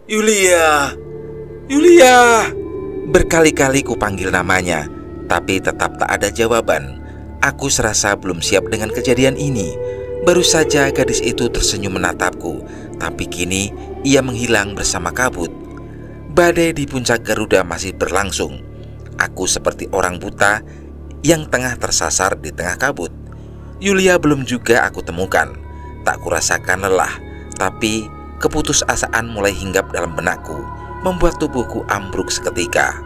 Yulia! Yulia! Berkali-kali kupanggil namanya, tapi tetap tak ada jawaban. Aku serasa belum siap dengan kejadian ini. Baru saja gadis itu tersenyum menatapku, tapi kini ia menghilang bersama kabut. Badai di puncak Garuda masih berlangsung. Aku seperti orang buta yang tengah tersasar di tengah kabut. Yulia belum juga aku temukan. Tak kurasakan lelah, tapi keputusasaan mulai hinggap dalam benakku, membuat tubuhku ambruk seketika.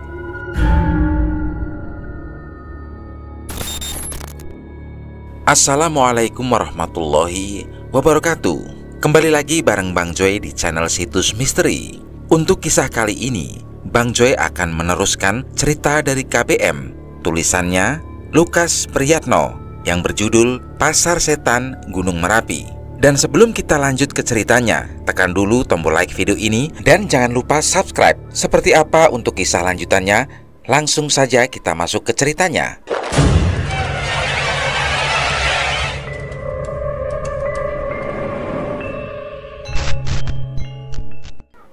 Assalamualaikum warahmatullahi wabarakatuh. Kembali lagi bareng Bang Joy di channel Situs Misteri. Untuk kisah kali ini, Bang Joy akan meneruskan cerita dari KBM. Tulisannya Lukas Priyatno yang berjudul Pasar Setan Gunung Merapi. Dan sebelum kita lanjut ke ceritanya, tekan dulu tombol like video ini dan jangan lupa subscribe. Seperti apa untuk kisah lanjutannya? Langsung saja kita masuk ke ceritanya.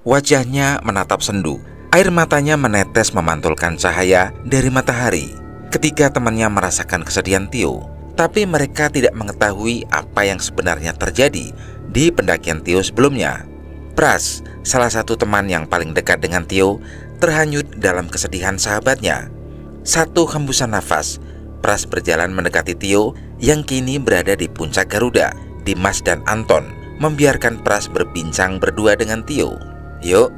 Wajahnya menatap sendu. Air matanya menetes memantulkan cahaya dari matahari. Ketiga temannya merasakan kesedihan Tio, tapi mereka tidak mengetahui apa yang sebenarnya terjadi di pendakian Tio sebelumnya. Pras, salah satu teman yang paling dekat dengan Tio, terhanyut dalam kesedihan sahabatnya. Satu hembusan nafas, Pras berjalan mendekati Tio yang kini berada di puncak Garuda. Dimas dan Anton membiarkan Pras berbincang berdua dengan Tio. "Yuk,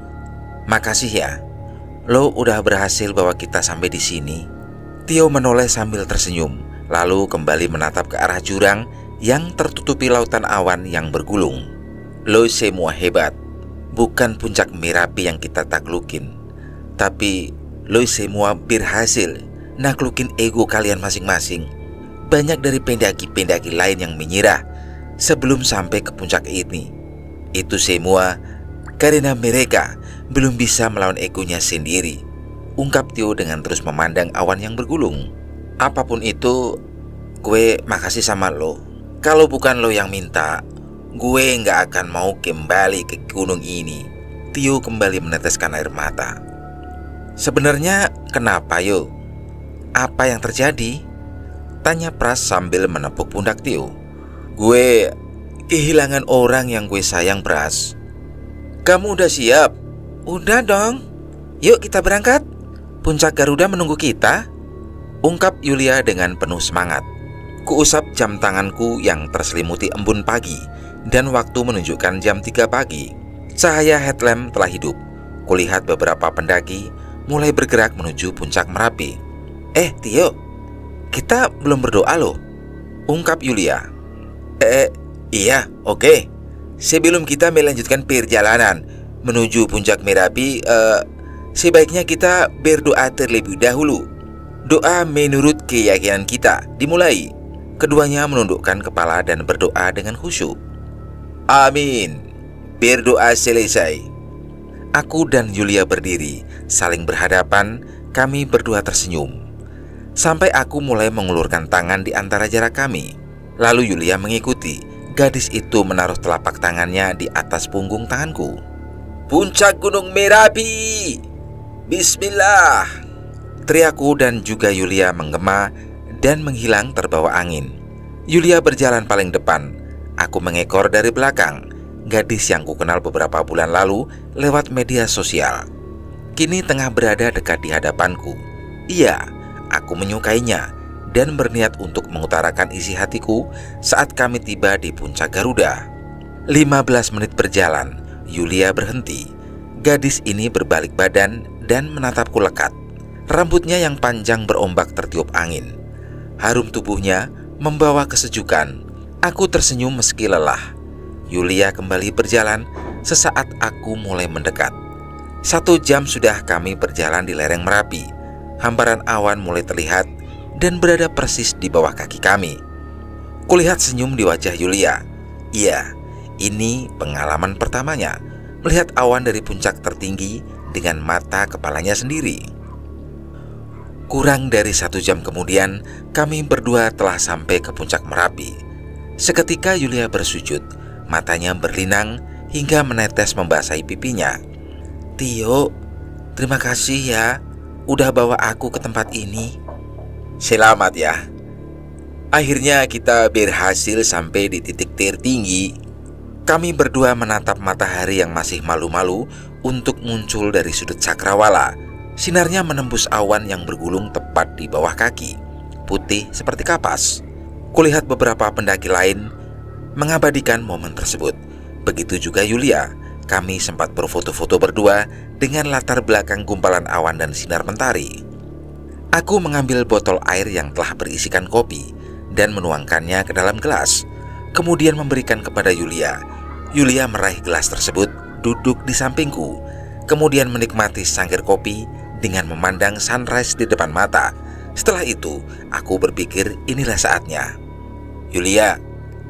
makasih ya. Lo udah berhasil bawa kita sampai di sini." Tio menoleh sambil tersenyum, lalu kembali menatap ke arah jurang yang tertutupi lautan awan yang bergulung. "Lo semua hebat. Bukan puncak Merapi yang kita taklukin, tapi lo semua berhasil naklukin ego kalian masing-masing. Banyak dari pendaki-pendaki lain yang menyerah sebelum sampai ke puncak ini. Itu semua karena mereka belum bisa melawan egonya sendiri," ungkap Tio dengan terus memandang awan yang bergulung. "Apapun itu, gue makasih sama lo. Kalau bukan lo yang minta, gue nggak akan mau kembali ke gunung ini." Tio kembali meneteskan air mata. "Sebenarnya kenapa yo? Apa yang terjadi?" tanya Pras sambil menepuk pundak Tio. "Gue kehilangan orang yang gue sayang, Pras." "Kamu udah siap?" "Udah dong. Yuk kita berangkat. Puncak Garuda menunggu kita," ungkap Yulia dengan penuh semangat. Kuusap jam tanganku yang terselimuti embun pagi, dan waktu menunjukkan jam 3 pagi. Cahaya headlamp telah hidup. Kulihat beberapa pendaki mulai bergerak menuju puncak Merapi. Tio, kita belum berdoa loh," ungkap Yulia. Iya, oke. Sebelum kita melanjutkan perjalanan menuju puncak Merapi, sebaiknya kita berdoa terlebih dahulu. Doa menurut keyakinan kita dimulai." Keduanya menundukkan kepala dan berdoa dengan khusyuk. "Amin." Berdoa selesai. Aku dan Yulia berdiri, saling berhadapan. Kami berdua tersenyum sampai aku mulai mengulurkan tangan di antara jarak kami. Lalu Yulia mengikuti. Gadis itu menaruh telapak tangannya di atas punggung tanganku. "Puncak Gunung Merapi, Bismillah!" teriakku dan juga Yulia menggema dan menghilang terbawa angin. Yulia berjalan paling depan, aku mengekor dari belakang. Gadis yang kukenal beberapa bulan lalu lewat media sosial, kini tengah berada dekat di hadapanku. Iya, aku menyukainya dan berniat untuk mengutarakan isi hatiku saat kami tiba di puncak Garuda. 15 menit berjalan, Yulia berhenti. Gadis ini berbalik badan dan menatapku lekat. Rambutnya yang panjang berombak tertiup angin. Harum tubuhnya membawa kesejukan. Aku tersenyum meski lelah. Yulia kembali berjalan. Sesaat aku mulai mendekat. 1 jam sudah kami berjalan di lereng Merapi. Hamparan awan mulai terlihat dan berada persis di bawah kaki kami. Kulihat senyum di wajah Yulia. Iya, ini pengalaman pertamanya melihat awan dari puncak tertinggi dengan mata kepalanya sendiri. Kurang dari 1 jam kemudian, kami berdua telah sampai ke puncak Merapi. Seketika Yulia bersujud, matanya berlinang hingga menetes membasahi pipinya. Tio, terima kasih ya udah bawa aku ke tempat ini. Selamat ya. Akhirnya kita berhasil sampai di titik tertinggi. Kami berdua menatap matahari yang masih malu-malu untuk muncul dari sudut cakrawala. Sinarnya menembus awan yang bergulung tepat di bawah kaki, putih seperti kapas. Kulihat beberapa pendaki lain mengabadikan momen tersebut. Begitu juga Yulia. Kami sempat berfoto-foto berdua dengan latar belakang gumpalan awan dan sinar mentari. Aku mengambil botol air yang telah berisikan kopi dan menuangkannya ke dalam gelas, kemudian memberikan kepada Yulia. Yulia meraih gelas tersebut, duduk di sampingku, kemudian menikmati sangkir kopi dengan memandang sunrise di depan mata. Setelah itu, aku berpikir inilah saatnya. Yulia,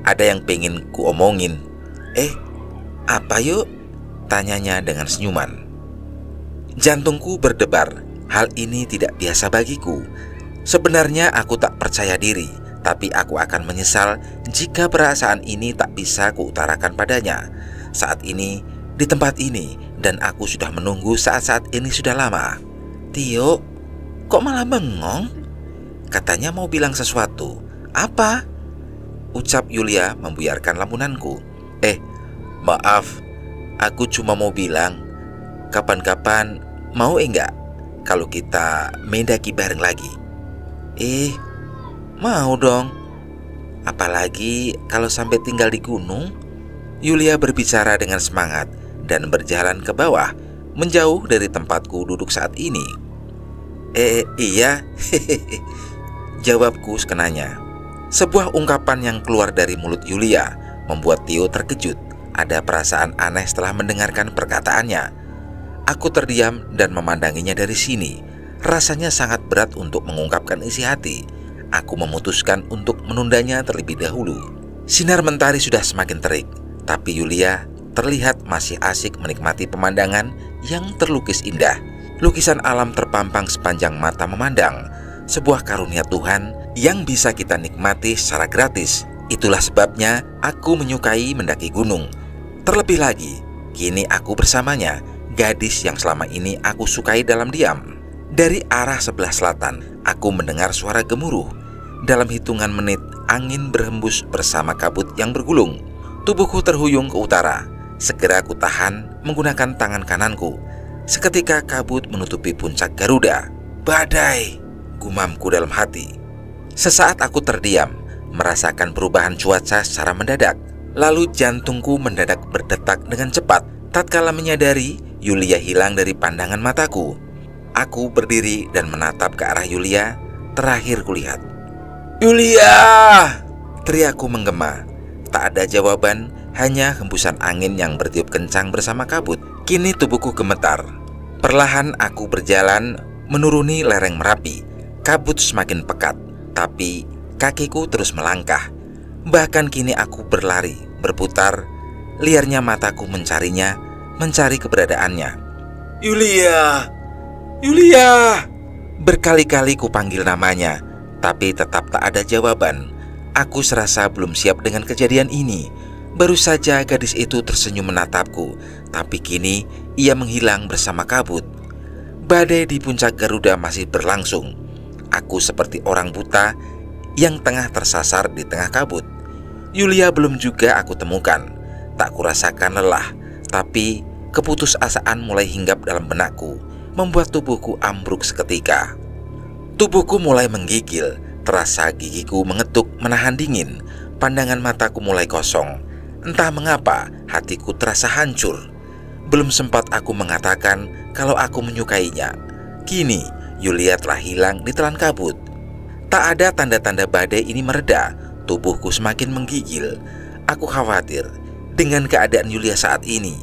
ada yang pengen ku omongin. Apa yuk? Tanyanya dengan senyuman. Jantungku berdebar. Hal ini tidak biasa bagiku. Sebenarnya aku tak percaya diri, tapi aku akan menyesal jika perasaan ini tak bisa kuutarakan padanya. Saat ini, di tempat ini, dan aku sudah menunggu saat-saat ini sudah lama. Tio, kok malah bengong? Katanya mau bilang sesuatu. Apa? Ucap Yulia membuyarkan lamunanku. Maaf, aku cuma mau bilang, kapan-kapan mau enggak kalau kita mendaki bareng lagi? Mau dong. Apalagi kalau sampai tinggal di gunung. Yulia berbicara dengan semangat dan berjalan ke bawah, menjauh dari tempatku duduk saat ini. Iya, jawabku sekenanya. Sebuah ungkapan yang keluar dari mulut Yulia membuat Tio terkejut. Ada perasaan aneh setelah mendengarkan perkataannya. Aku terdiam dan memandanginya dari sini. Rasanya sangat berat untuk mengungkapkan isi hati. Aku memutuskan untuk menundanya terlebih dahulu. Sinar mentari sudah semakin terik, tapi Yulia terlihat masih asik menikmati pemandangan yang terlukis indah. Lukisan alam terpampang sepanjang mata memandang. Sebuah karunia Tuhan yang bisa kita nikmati secara gratis. Itulah sebabnya aku menyukai mendaki gunung. Terlebih lagi, kini aku bersamanya, gadis yang selama ini aku sukai dalam diam. Dari arah sebelah selatan, aku mendengar suara gemuruh. Dalam hitungan menit, angin berhembus bersama kabut yang bergulung. Tubuhku terhuyung ke utara. Segera aku tahan menggunakan tangan kananku. Seketika kabut menutupi puncak Garuda. Badai, gumamku dalam hati. Sesaat aku terdiam, merasakan perubahan cuaca secara mendadak. Lalu jantungku mendadak berdetak dengan cepat. Tatkala menyadari, Yulia hilang dari pandangan mataku. Aku berdiri dan menatap ke arah Yulia. Terakhir kulihat. Yulia! Teriakku menggema. Tak ada jawaban, hanya hembusan angin yang bertiup kencang bersama kabut. Kini tubuhku gemetar. Perlahan aku berjalan menuruni lereng Merapi. Kabut semakin pekat, tapi kakiku terus melangkah. Bahkan kini aku berlari, berputar. Liarnya mataku mencarinya, mencari keberadaannya. Yulia! Yulia! Berkali-kali kupanggil namanya, tapi tetap tak ada jawaban. Aku serasa belum siap dengan kejadian ini. Baru saja gadis itu tersenyum menatapku, tapi kini ia menghilang bersama kabut. Badai di puncak Garuda masih berlangsung. Aku seperti orang buta yang tengah tersasar di tengah kabut. Yulia belum juga aku temukan. Tak kurasakan lelah, tapi keputusasaan mulai hinggap dalam benakku, membuat tubuhku ambruk seketika. Tubuhku mulai menggigil, terasa gigiku mengetuk menahan dingin. Pandangan mataku mulai kosong. Entah mengapa hatiku terasa hancur. Belum sempat aku mengatakan kalau aku menyukainya, kini Yulia telah hilang di telan kabut. Tak ada tanda-tanda badai ini mereda. Tubuhku semakin menggigil. Aku khawatir dengan keadaan Yulia saat ini.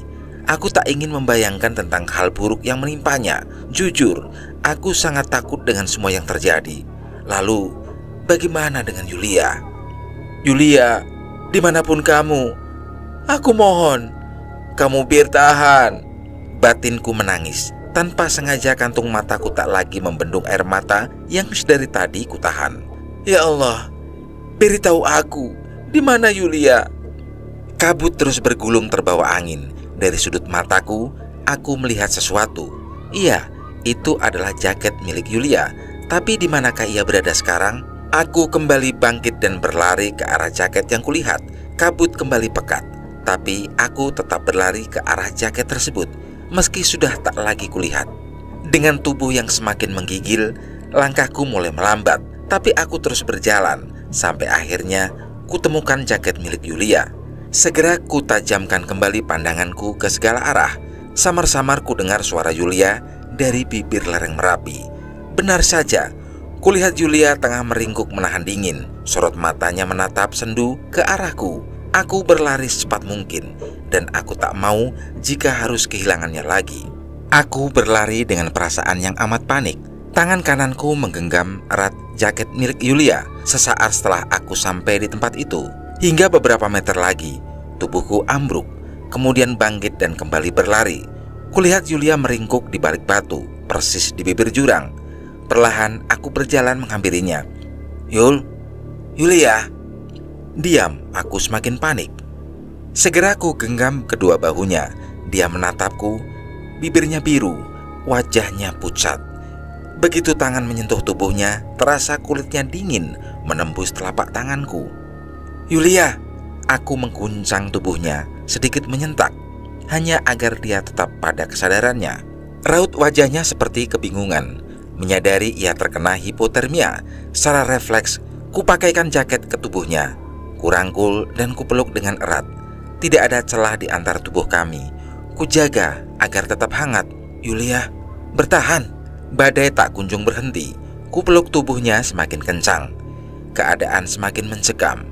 Aku tak ingin membayangkan tentang hal buruk yang menimpanya. Jujur, aku sangat takut dengan semua yang terjadi. Lalu, bagaimana dengan Yulia? Yulia, dimanapun kamu, aku mohon, kamu bertahan. Batinku menangis. Tanpa sengaja kantung mataku tak lagi membendung air mata yang dari tadi kutahan. Ya Allah, beritahu aku, di mana Yulia? Kabut terus bergulung terbawa angin. Dari sudut mataku, Aku melihat sesuatu. Iya, itu adalah jaket milik Yulia. Tapi di manakah ia berada sekarang? Aku kembali bangkit dan berlari ke arah jaket yang kulihat. Kabut kembali pekat, tapi aku tetap berlari ke arah jaket tersebut, meski sudah tak lagi kulihat. Dengan tubuh yang semakin menggigil, langkahku mulai melambat, tapi aku terus berjalan, sampai akhirnya kutemukan jaket milik Yulia. Segera ku tajamkan kembali pandanganku ke segala arah. Samar-samar ku dengar suara Yulia dari bibir lereng Merapi. Benar saja, kulihat Yulia tengah meringkuk menahan dingin. Sorot matanya menatap sendu ke arahku. Aku berlari secepat mungkin, dan aku tak mau jika harus kehilangannya lagi. Aku berlari dengan perasaan yang amat panik. Tangan kananku menggenggam erat jaket milik Yulia. Sesaat setelah aku sampai di tempat itu, hingga beberapa meter lagi, tubuhku ambruk, kemudian bangkit dan kembali berlari. Kulihat Yulia meringkuk di balik batu, persis di bibir jurang. Perlahan aku berjalan menghampirinya. Yulia. Diam, aku semakin panik. Segera aku genggam kedua bahunya. Dia menatapku, bibirnya biru, wajahnya pucat. Begitu tangan menyentuh tubuhnya, terasa kulitnya dingin menembus telapak tanganku. Yulia, aku mengguncang tubuhnya, sedikit menyentak, hanya agar dia tetap pada kesadarannya. Raut wajahnya seperti kebingungan. Menyadari ia terkena hipotermia, secara refleks kupakaikan jaket ke tubuhnya. Kurangkul dan kupeluk dengan erat. Tidak ada celah di antara tubuh kami. Kujaga agar tetap hangat. Yulia, bertahan. Badai tak kunjung berhenti. Kupeluk tubuhnya semakin kencang. Keadaan semakin mencekam.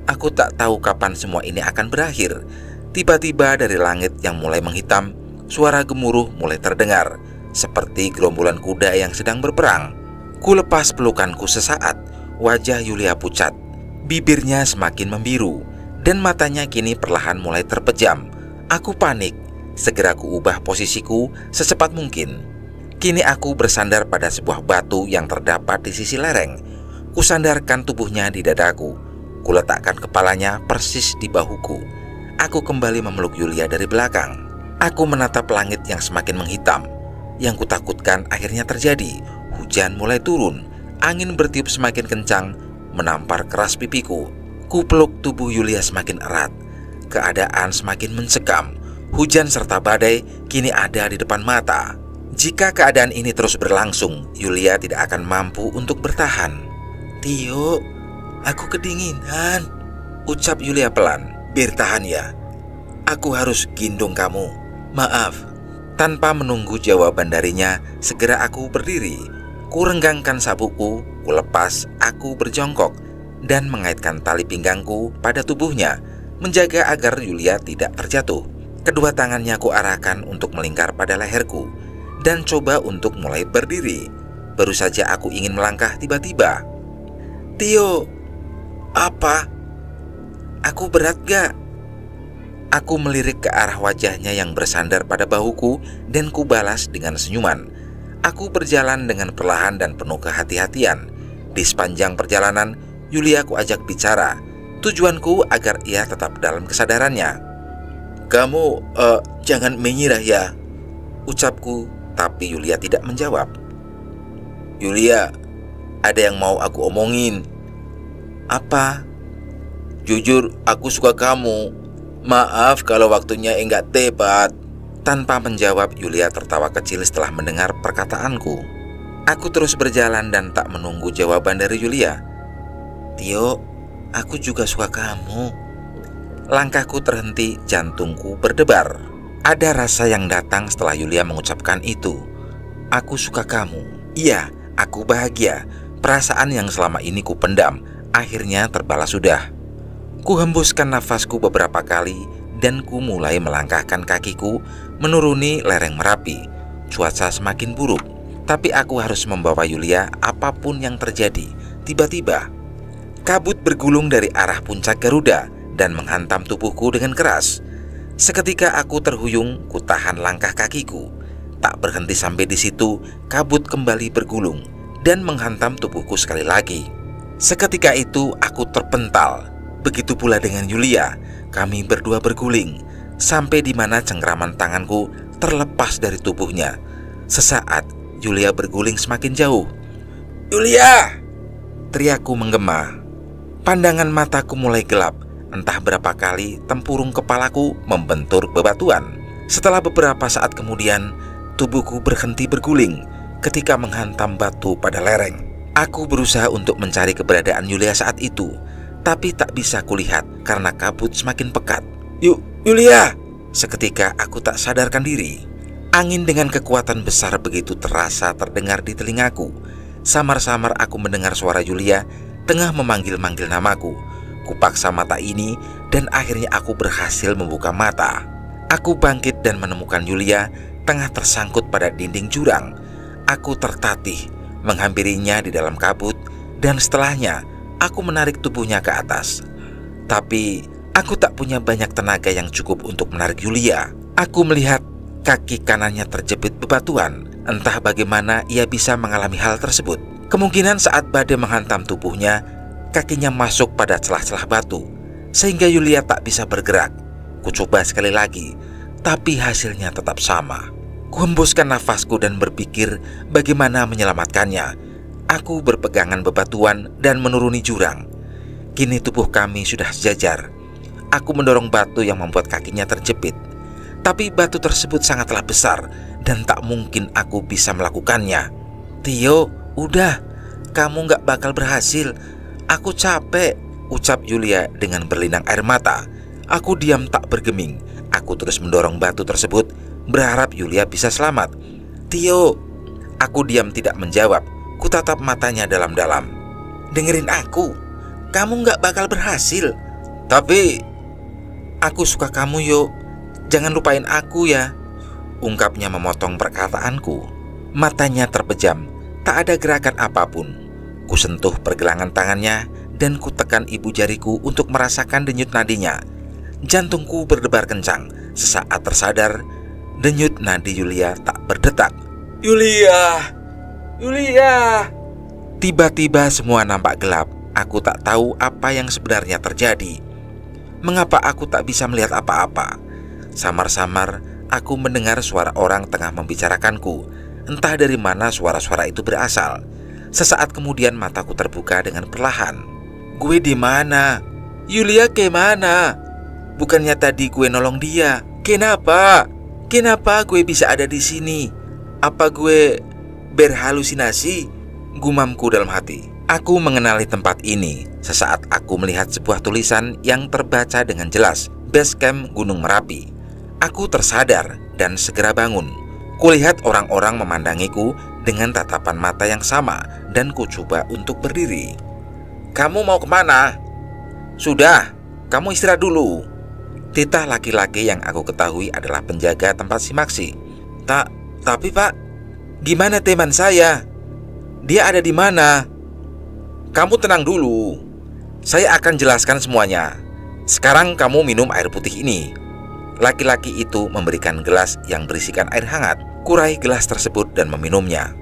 Aku tak tahu kapan semua ini akan berakhir. Tiba-tiba dari langit yang mulai menghitam, suara gemuruh mulai terdengar, seperti gerombolan kuda yang sedang berperang. Ku lepas pelukanku sesaat. Wajah Yulia pucat, bibirnya semakin membiru, dan matanya kini perlahan mulai terpejam. Aku panik. Segera ku ubah posisiku secepat mungkin. Kini aku bersandar pada sebuah batu yang terdapat di sisi lereng. Ku sandarkan tubuhnya di dadaku. Ku letakkan kepalanya persis di bahuku. Aku kembali memeluk Yulia dari belakang. Aku menatap langit yang semakin menghitam. Yang kutakutkan akhirnya terjadi. Hujan mulai turun. Angin bertiup semakin kencang, menampar keras pipiku. Ku peluk tubuh Yulia semakin erat. Keadaan semakin mencekam. Hujan serta badai kini ada di depan mata. Jika keadaan ini terus berlangsung, Yulia tidak akan mampu untuk bertahan. Tio, aku kedinginan, ucap Yulia pelan. Bertahan ya. Aku harus gendong kamu. Maaf. Tanpa menunggu jawaban darinya, segera aku berdiri. Ku renggangkan sabukku, ku lepas, aku berjongkok dan mengaitkan tali pinggangku pada tubuhnya, menjaga agar Yulia tidak terjatuh. Kedua tangannya ku arahkan untuk melingkar pada leherku dan coba untuk mulai berdiri. Baru saja aku ingin melangkah, tiba-tiba, Tio, apa? Aku berat gak? Aku melirik ke arah wajahnya yang bersandar pada bahuku dan ku balas dengan senyuman. Aku berjalan dengan perlahan dan penuh kehati-hatian. Di sepanjang perjalanan, Yulia ku ajak bicara. Tujuanku agar ia tetap dalam kesadarannya. Kamu jangan menyerah ya, ucapku, tapi Yulia tidak menjawab. Yulia, ada yang mau aku omongin. Apa? Jujur, aku suka kamu. Maaf kalau waktunya enggak tepat. Tanpa menjawab, Yulia tertawa kecil setelah mendengar perkataanku. Aku terus berjalan dan tak menunggu jawaban dari Yulia. Tio, aku juga suka kamu. Langkahku terhenti, jantungku berdebar. Ada rasa yang datang setelah Yulia mengucapkan itu. Aku suka kamu. Iya, aku bahagia. Perasaan yang selama ini ku pendam akhirnya terbalas sudah. Ku hembuskan nafasku beberapa kali dan ku mulai melangkahkan kakiku menuruni lereng Merapi. Cuaca semakin buruk, tapi aku harus membawa Yulia apapun yang terjadi. Tiba-tiba, kabut bergulung dari arah puncak Garuda dan menghantam tubuhku dengan keras. Seketika aku terhuyung, ku tahan langkah kakiku. Tak berhenti sampai di situ, kabut kembali bergulung dan menghantam tubuhku sekali lagi. Seketika itu aku terpental. Begitu pula dengan Yulia. Kami berdua berguling sampai di mana cengkraman tanganku terlepas dari tubuhnya. Sesaat Yulia berguling semakin jauh. "Yulia!" teriakku menggema. Pandangan mataku mulai gelap. Entah berapa kali tempurung kepalaku membentur bebatuan. Setelah beberapa saat kemudian, tubuhku berhenti berguling ketika menghantam batu pada lereng. Aku berusaha untuk mencari keberadaan Yulia saat itu, tapi tak bisa kulihat karena kabut semakin pekat. Yulia!" Seketika aku tak sadarkan diri. Angin dengan kekuatan besar begitu terasa terdengar di telingaku. Samar-samar aku mendengar suara Yulia tengah memanggil-manggil namaku. Kupaksa mata ini dan akhirnya aku berhasil membuka mata. Aku bangkit dan menemukan Yulia tengah tersangkut pada dinding jurang. Aku tertatih menghampirinya di dalam kabut dan setelahnya aku menarik tubuhnya ke atas. Tapi aku tak punya banyak tenaga yang cukup untuk menarik Yulia. Aku melihat kaki kanannya terjepit bebatuan. Entah bagaimana ia bisa mengalami hal tersebut. Kemungkinan saat badai menghantam tubuhnya, kakinya masuk pada celah-celah batu sehingga Yulia tak bisa bergerak. Kucoba sekali lagi, tapi hasilnya tetap sama. Kuhembuskan nafasku dan berpikir bagaimana menyelamatkannya. Aku berpegangan bebatuan dan menuruni jurang. Kini tubuh kami sudah sejajar. Aku mendorong batu yang membuat kakinya terjepit. Tapi batu tersebut sangatlah besar dan tak mungkin aku bisa melakukannya. "Tio, udah, kamu gak bakal berhasil. Aku capek," ucap Yulia dengan berlinang air mata. Aku diam tak bergeming. Aku terus mendorong batu tersebut, berharap Yulia bisa selamat. "Tio," aku diam tidak menjawab. Kutatap matanya dalam-dalam. "Dengerin aku, kamu gak bakal berhasil." "Tapi aku suka kamu, Yo. Jangan lupain aku ya," ungkapnya memotong perkataanku. Matanya terpejam, tak ada gerakan apapun. Kusentuh pergelangan tangannya dan kutekan ibu jariku untuk merasakan denyut nadinya. Jantungku berdebar kencang. Sesaat tersadar, denyut nadi Yulia tak berdetak. "Yulia! Yulia!" Tiba-tiba semua nampak gelap. Aku tak tahu apa yang sebenarnya terjadi. Mengapa aku tak bisa melihat apa-apa? Samar-samar aku mendengar suara orang tengah membicarakanku. Entah dari mana suara-suara itu berasal. Sesaat kemudian mataku terbuka dengan perlahan. "Gue di mana? Yulia ke mana? Bukannya tadi gue nolong dia. Kenapa? Kenapa gue bisa ada di sini? Apa gue berhalusinasi?" gumamku dalam hati. Aku mengenali tempat ini. Sesaat aku melihat sebuah tulisan yang terbaca dengan jelas, Base Camp Gunung Merapi. Aku tersadar dan segera bangun. Kulihat orang-orang memandangiku dengan tatapan mata yang sama dan kucoba untuk berdiri. "Kamu mau kemana?" "Sudah, kamu istirahat dulu." Titah laki-laki yang aku ketahui adalah penjaga tempat simaksi. Tapi Pak, gimana teman saya? Dia ada di mana?" "Kamu tenang dulu. Saya akan jelaskan semuanya. Sekarang kamu minum air putih ini." Laki-laki itu memberikan gelas yang berisikan air hangat. Kurai gelas tersebut dan meminumnya.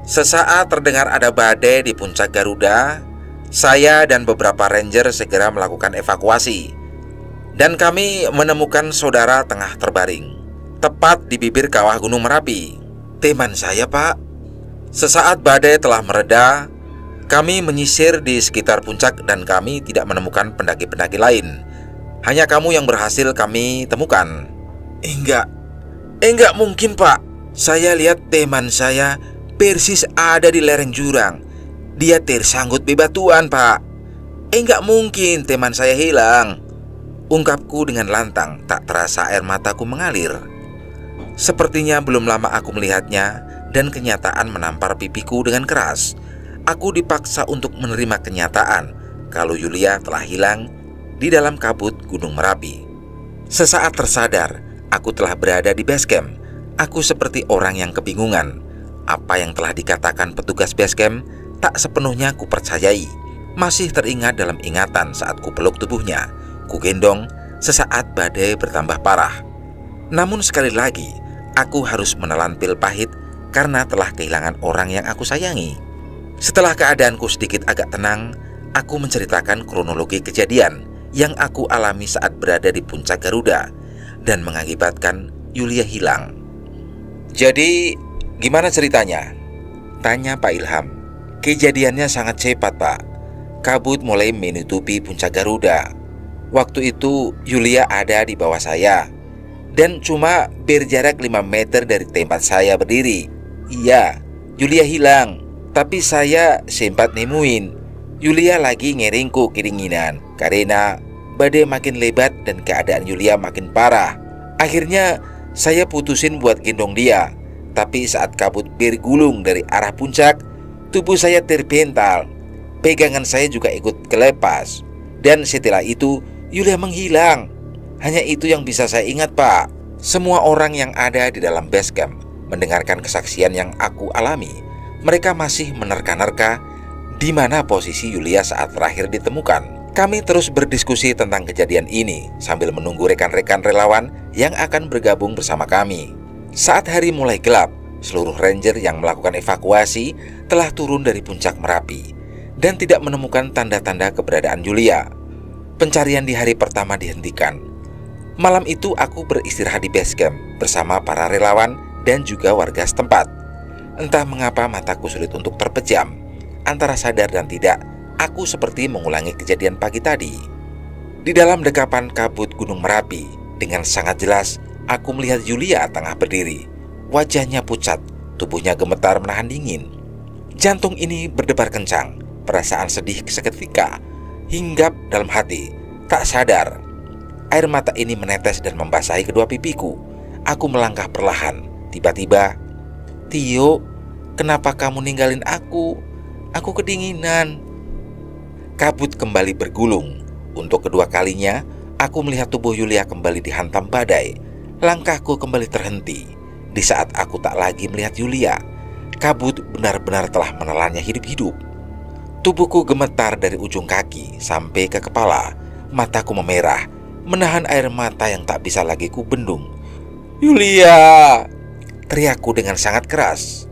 Sesaat terdengar ada badai di puncak Garuda. Saya dan beberapa ranger segera melakukan evakuasi. Dan kami menemukan saudara tengah terbaring, tepat di bibir kawah Gunung Merapi. "Teman saya, Pak." Sesaat badai telah mereda, kami menyisir di sekitar puncak dan kami tidak menemukan pendaki-pendaki lain. Hanya kamu yang berhasil kami temukan." Enggak mungkin, Pak. Saya lihat teman saya persis ada di lereng jurang. Dia tersangkut bebatuan, Pak. Enggak mungkin teman saya hilang, ungkapku dengan lantang. Tak terasa air mataku mengalir. Sepertinya belum lama aku melihatnya dan kenyataan menampar pipiku dengan keras. Aku dipaksa untuk menerima kenyataan kalau Yulia telah hilang di dalam kabut Gunung Merapi. Sesaat tersadar, aku telah berada di base camp. Aku seperti orang yang kebingungan. Apa yang telah dikatakan petugas base camp tak sepenuhnya ku percayai. Masih teringat dalam ingatan saat ku peluk tubuhnya, ku gendong sesaat badai bertambah parah. Namun sekali lagi, aku harus menelan pil pahit karena telah kehilangan orang yang aku sayangi. Setelah keadaanku sedikit agak tenang, aku menceritakan kronologi kejadian yang aku alami saat berada di puncak Garuda dan mengakibatkan Yulia hilang. Jadi, gimana ceritanya? Tanya Pak Ilham. Kejadiannya sangat cepat, Pak. Kabut mulai menutupi puncak Garuda. Waktu itu Yulia ada di bawah saya dan cuma berjarak 5 meter dari tempat saya berdiri. Iya, Yulia hilang. Tapi saya sempat nemuin Yulia lagi ngeringku kedinginan karena badai makin lebat dan keadaan Yulia makin parah. Akhirnya saya putusin buat gendong dia. Tapi saat kabut bergulung dari arah puncak, tubuh saya terpental. Pegangan saya juga ikut kelepas. Dan setelah itu Yulia menghilang. Hanya itu yang bisa saya ingat, Pak. Semua orang yang ada di dalam base camp mendengarkan kesaksian yang aku alami. Mereka masih menerka-nerka di mana posisi Yulia saat terakhir ditemukan. Kami terus berdiskusi tentang kejadian ini sambil menunggu rekan-rekan relawan yang akan bergabung bersama kami. Saat hari mulai gelap, seluruh ranger yang melakukan evakuasi telah turun dari puncak Merapi dan tidak menemukan tanda-tanda keberadaan Yulia. Pencarian di hari pertama dihentikan. Malam itu aku beristirahat di base camp bersama para relawan dan juga warga setempat. Entah mengapa mataku sulit untuk terpejam. Antara sadar dan tidak, aku seperti mengulangi kejadian pagi tadi. Di dalam dekapan kabut Gunung Merapi, dengan sangat jelas aku melihat Yulia tengah berdiri. Wajahnya pucat, tubuhnya gemetar menahan dingin. Jantung ini berdebar kencang, perasaan sedih seketika hinggap dalam hati. Tak sadar, air mata ini menetes dan membasahi kedua pipiku. Aku melangkah perlahan. Tiba-tiba, "Tio, kenapa kamu ninggalin aku? Aku kedinginan." Kabut kembali bergulung. Untuk kedua kalinya, aku melihat tubuh Yulia kembali dihantam badai. Langkahku kembali terhenti. Di saat aku tak lagi melihat Yulia, kabut benar-benar telah menelannya hidup-hidup. Tubuhku gemetar dari ujung kaki sampai ke kepala. Mataku memerah, menahan air mata yang tak bisa lagi kubendung. "Yulia!" teriakku dengan sangat keras.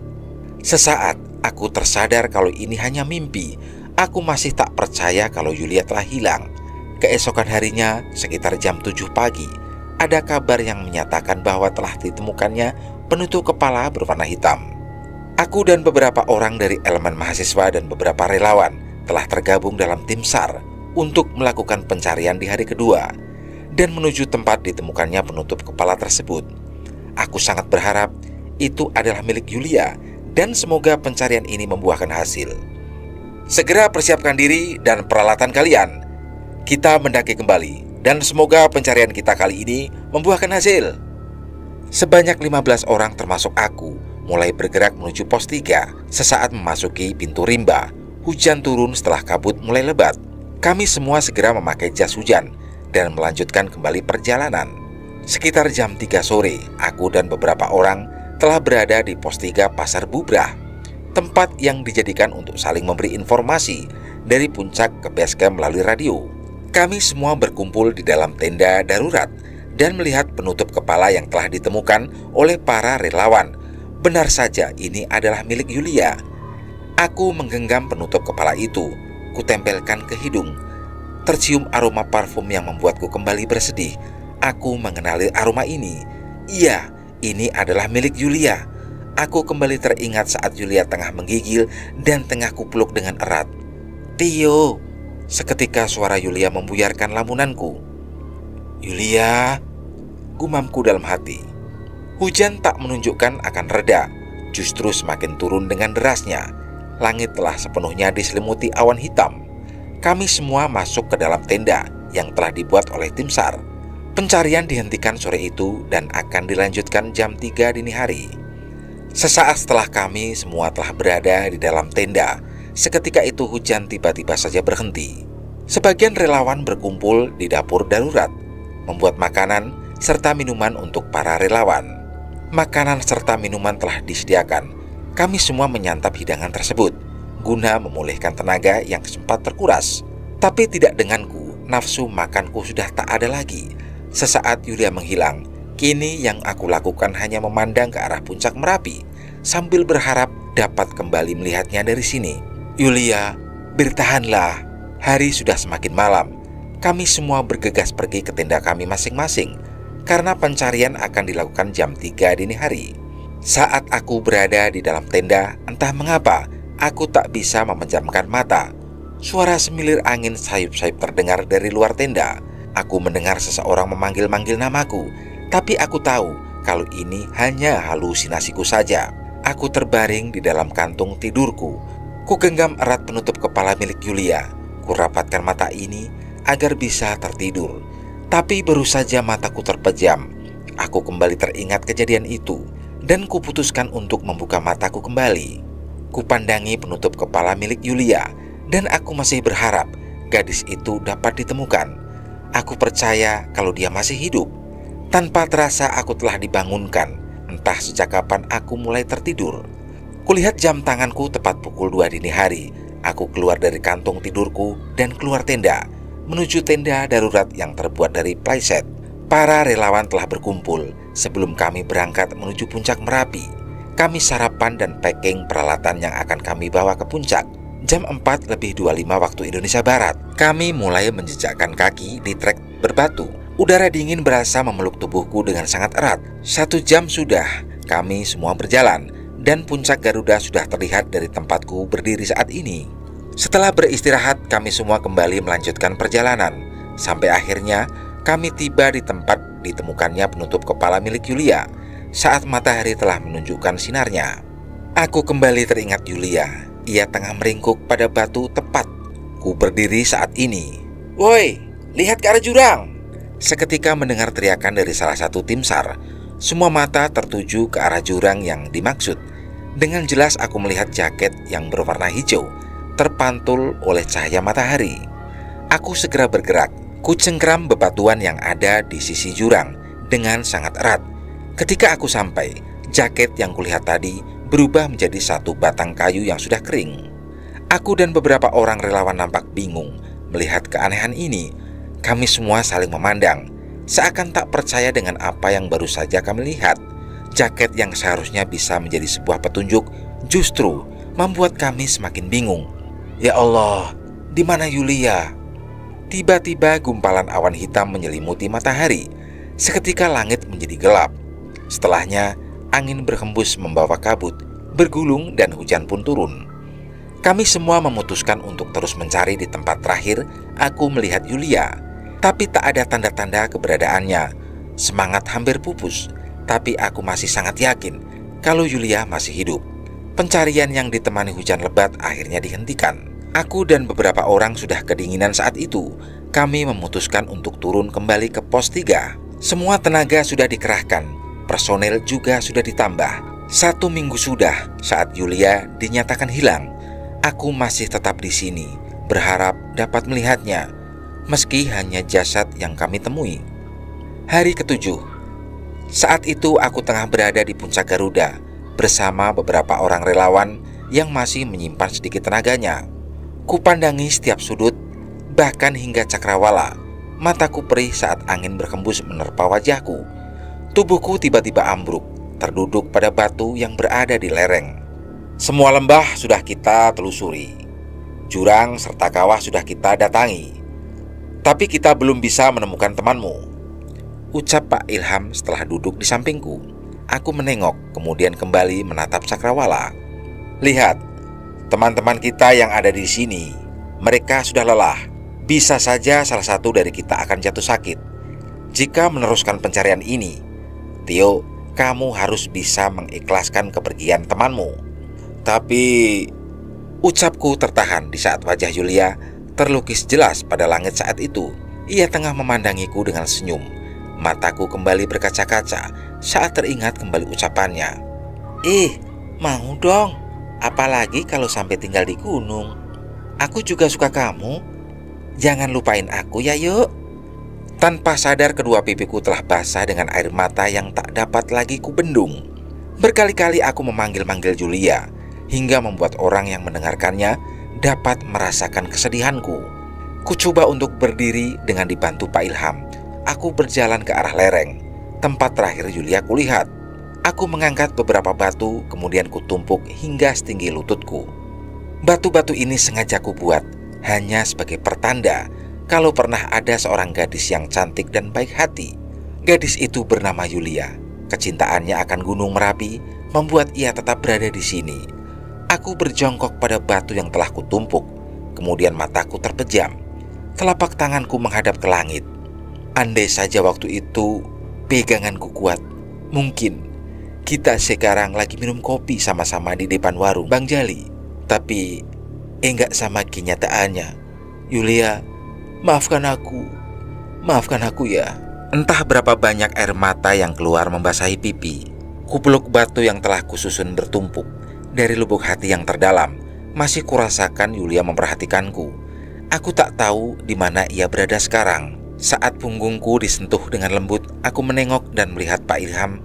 Sesaat aku tersadar kalau ini hanya mimpi. Aku masih tak percaya kalau Yulia telah hilang. Keesokan harinya, sekitar jam 7 pagi, ada kabar yang menyatakan bahwa telah ditemukannya penutup kepala berwarna hitam. Aku dan beberapa orang dari elemen mahasiswa dan beberapa relawan telah tergabung dalam tim SAR untuk melakukan pencarian di hari kedua dan menuju tempat ditemukannya penutup kepala tersebut. Aku sangat berharap itu adalah milik Yulia dan semoga pencarian ini membuahkan hasil. Segera persiapkan diri dan peralatan kalian. Kita mendaki kembali dan semoga pencarian kita kali ini membuahkan hasil. Sebanyak 15 orang termasuk aku mulai bergerak menuju pos 3. Sesaat memasuki pintu rimba, hujan turun setelah kabut mulai lebat. Kami semua segera memakai jas hujan dan melanjutkan kembali perjalanan. Sekitar jam 3 sore, aku dan beberapa orang telah berada di pos 3 Pasar Bubrah, tempat yang dijadikan untuk saling memberi informasi dari puncak ke base camp melalui radio. Kami semua berkumpul di dalam tenda darurat dan melihat penutup kepala yang telah ditemukan oleh para relawan. Benar saja ini adalah milik Yulia. Aku menggenggam penutup kepala itu, kutempelkan ke hidung. Tercium aroma parfum yang membuatku kembali bersedih. Aku mengenali aroma ini. Iya, ini adalah milik Yulia. Aku kembali teringat saat Yulia tengah menggigil dan tengah kupeluk dengan erat. "Tio!" Seketika suara Yulia membuyarkan lamunanku. "Yulia!" gumamku dalam hati. Hujan tak menunjukkan akan reda, justru semakin turun dengan derasnya. Langit telah sepenuhnya diselimuti awan hitam. Kami semua masuk ke dalam tenda yang telah dibuat oleh tim SAR. Pencarian dihentikan sore itu dan akan dilanjutkan jam 3 dini hari. Sesaat setelah kami semua telah berada di dalam tenda, seketika itu hujan tiba-tiba saja berhenti. Sebagian relawan berkumpul di dapur darurat, membuat makanan serta minuman untuk para relawan. Makanan serta minuman telah disediakan. Kami semua menyantap hidangan tersebut guna memulihkan tenaga yang sempat terkuras. Tapi tidak denganku, nafsu makanku sudah tak ada lagi. Sesaat Yulia menghilang, kini yang aku lakukan hanya memandang ke arah puncak Merapi sambil berharap dapat kembali melihatnya dari sini. "Yulia, bertahanlah." Hari sudah semakin malam. Kami semua bergegas pergi ke tenda kami masing-masing karena pencarian akan dilakukan jam 3 dini hari. Saat aku berada di dalam tenda, entah mengapa aku tak bisa memejamkan mata. Suara semilir angin sayup-sayup terdengar dari luar tenda. Aku mendengar seseorang memanggil-manggil namaku, tapi aku tahu kalau ini hanya halusinasiku saja. Aku terbaring di dalam kantung tidurku. Ku genggam erat penutup kepala milik Yulia. Ku rapatkan mata ini agar bisa tertidur. Tapi baru saja mataku terpejam, aku kembali teringat kejadian itu dan kuputuskan untuk membuka mataku kembali. Kupandangi penutup kepala milik Yulia dan aku masih berharap gadis itu dapat ditemukan. Aku percaya kalau dia masih hidup. Tanpa terasa aku telah dibangunkan. Entah sejak kapan aku mulai tertidur. Kulihat jam tanganku tepat pukul 2 dini hari. Aku keluar dari kantung tidurku dan keluar tenda, menuju tenda darurat yang terbuat dari playset. Para relawan telah berkumpul sebelum kami berangkat menuju puncak Merapi. Kami sarapan dan packing peralatan yang akan kami bawa ke puncak. Jam 4:25 waktu Indonesia Barat, kami mulai menjejakkan kaki di trek berbatu. Udara dingin berasa memeluk tubuhku dengan sangat erat. 1 jam sudah kami semua berjalan dan puncak Garuda sudah terlihat dari tempatku berdiri saat ini. Setelah beristirahat, kami semua kembali melanjutkan perjalanan. Sampai akhirnya kami tiba di tempat ditemukannya penutup kepala milik Yulia saat matahari telah menunjukkan sinarnya. Aku kembali teringat Yulia. Ia tengah meringkuk pada batu tepat ku berdiri saat ini. "Woi, lihat ke arah jurang!" Seketika mendengar teriakan dari salah satu tim SAR, semua mata tertuju ke arah jurang yang dimaksud. Dengan jelas aku melihat jaket yang berwarna hijau terpantul oleh cahaya matahari. Aku segera bergerak. Ku cengkram bebatuan yang ada di sisi jurang dengan sangat erat. Ketika aku sampai, jaket yang kulihat tadi berubah menjadi satu batang kayu yang sudah kering. Aku dan beberapa orang relawan nampak bingung melihat keanehan ini. Kami semua saling memandang, seakan tak percaya dengan apa yang baru saja kami lihat. Jaket yang seharusnya bisa menjadi sebuah petunjuk justru membuat kami semakin bingung. Ya Allah, di mana Yulia? Tiba-tiba gumpalan awan hitam menyelimuti matahari. Seketika langit menjadi gelap. Setelahnya, angin berhembus membawa kabut, bergulung dan hujan pun turun. Kami semua memutuskan untuk terus mencari di tempat terakhir aku melihat Yulia. Tapi tak ada tanda-tanda keberadaannya. Semangat hampir pupus, tapi aku masih sangat yakin kalau Yulia masih hidup. Pencarian yang ditemani hujan lebat akhirnya dihentikan. Aku dan beberapa orang sudah kedinginan saat itu. Kami memutuskan untuk turun kembali ke pos 3. Semua tenaga sudah dikerahkan, personel juga sudah ditambah. 1 minggu sudah saat Yulia dinyatakan hilang. Aku masih tetap di sini, berharap dapat melihatnya, meski hanya jasad yang kami temui. Hari ke-7. Saat itu aku tengah berada di puncak Garuda bersama beberapa orang relawan yang masih menyimpan sedikit tenaganya. Kupandangi setiap sudut, bahkan hingga cakrawala. Mataku perih saat angin berhembus menerpa wajahku. Tubuhku tiba-tiba ambruk, terduduk pada batu yang berada di lereng. Semua lembah sudah kita telusuri, jurang serta kawah sudah kita datangi, tapi kita belum bisa menemukan temanmu, ucap Pak Ilham setelah duduk di sampingku. Aku menengok, kemudian kembali menatap cakrawala. Lihat, teman-teman kita yang ada di sini, mereka sudah lelah. Bisa saja salah satu dari kita akan jatuh sakit. Jika meneruskan pencarian ini, Tio, kamu harus bisa mengikhlaskan kepergian temanmu. Tapi, ucapku tertahan di saat wajah Yulia terlukis jelas pada langit saat itu. Ia tengah memandangiku dengan senyum. Mataku kembali berkaca-kaca saat teringat kembali ucapannya. Mau dong. Apalagi kalau sampai tinggal di gunung. Aku juga suka kamu. Jangan lupain aku ya yuk. Tanpa sadar kedua pipiku telah basah dengan air mata yang tak dapat lagi kubendung. Berkali-kali aku memanggil-manggil Yulia, hingga membuat orang yang mendengarkannya dapat merasakan kesedihanku. Ku coba untuk berdiri dengan dibantu Pak Ilham. Aku berjalan ke arah lereng, tempat terakhir Yulia kulihat. Aku mengangkat beberapa batu, kemudian kutumpuk hingga setinggi lututku. Batu-batu ini sengaja ku buat hanya sebagai pertanda kalau pernah ada seorang gadis yang cantik dan baik hati. Gadis itu bernama Yulia. Kecintaannya akan Gunung Merapi membuat ia tetap berada di sini. Aku berjongkok pada batu yang telah kutumpuk, kemudian mataku terpejam. Telapak tanganku menghadap ke langit. Andai saja waktu itu peganganku kuat, mungkin kita sekarang lagi minum kopi sama-sama di depan warung Bang Jali. Tapi enggak sama kenyataannya. Yulia, maafkan aku ya. Entah berapa banyak air mata yang keluar membasahi pipi. Kupeluk batu yang telah kususun bertumpuk. Dari lubuk hati yang terdalam, masih kurasakan Yulia memperhatikanku. Aku tak tahu di mana ia berada sekarang. Saat punggungku disentuh dengan lembut, aku menengok dan melihat Pak Ilham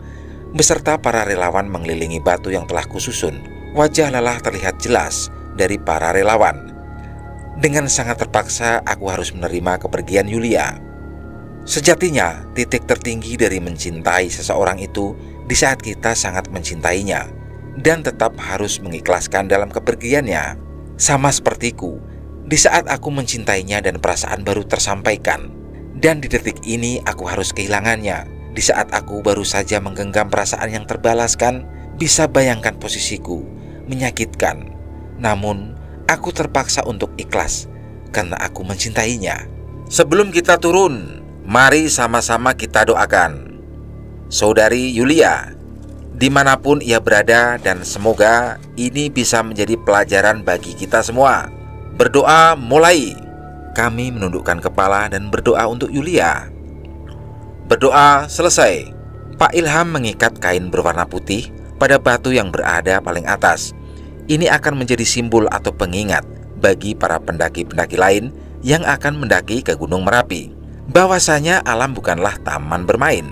beserta para relawan mengelilingi batu yang telah kususun. Wajah lelah terlihat jelas dari para relawan. Dengan sangat terpaksa aku harus menerima kepergian Yulia. Sejatinya, titik tertinggi dari mencintai seseorang itu di saat kita sangat mencintainya dan tetap harus mengikhlaskan dalam kepergiannya. Sama sepertiku, di saat aku mencintainya dan perasaan baru tersampaikan, dan di detik ini aku harus kehilangannya. Di saat aku baru saja menggenggam perasaan yang terbalaskan, bisa bayangkan posisiku, menyakitkan. Namun, aku terpaksa untuk ikhlas karena aku mencintainya. Sebelum kita turun, mari sama-sama kita doakan Saudari Yulia, dimanapun ia berada, dan semoga ini bisa menjadi pelajaran bagi kita semua. Berdoa mulai. Kami menundukkan kepala dan berdoa untuk Yulia. Berdoa selesai. Pak Ilham mengikat kain berwarna putih pada batu yang berada paling atas. Ini akan menjadi simbol atau pengingat bagi para pendaki-pendaki lain yang akan mendaki ke Gunung Merapi, bahwasanya alam bukanlah taman bermain.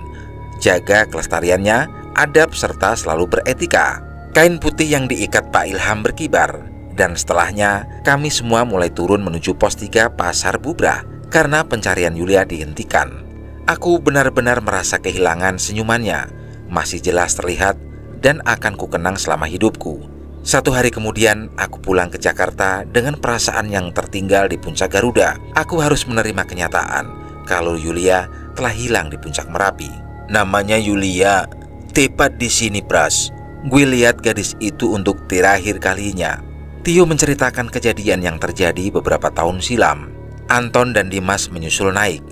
Jaga kelestariannya, adab serta selalu beretika. Kain putih yang diikat Pak Ilham berkibar, dan setelahnya kami semua mulai turun menuju pos 3 Pasar Bubrah karena pencarian Yulia dihentikan. Aku benar-benar merasa kehilangan senyumannya, masih jelas terlihat dan akan kukenang selama hidupku. 1 hari kemudian aku pulang ke Jakarta dengan perasaan yang tertinggal di puncak Garuda. Aku harus menerima kenyataan kalau Yulia telah hilang di puncak Merapi. Namanya Yulia, tepat di sini Pras. Gue lihat gadis itu untuk terakhir kalinya. Tio menceritakan kejadian yang terjadi beberapa tahun silam. Anton dan Dimas menyusul naik.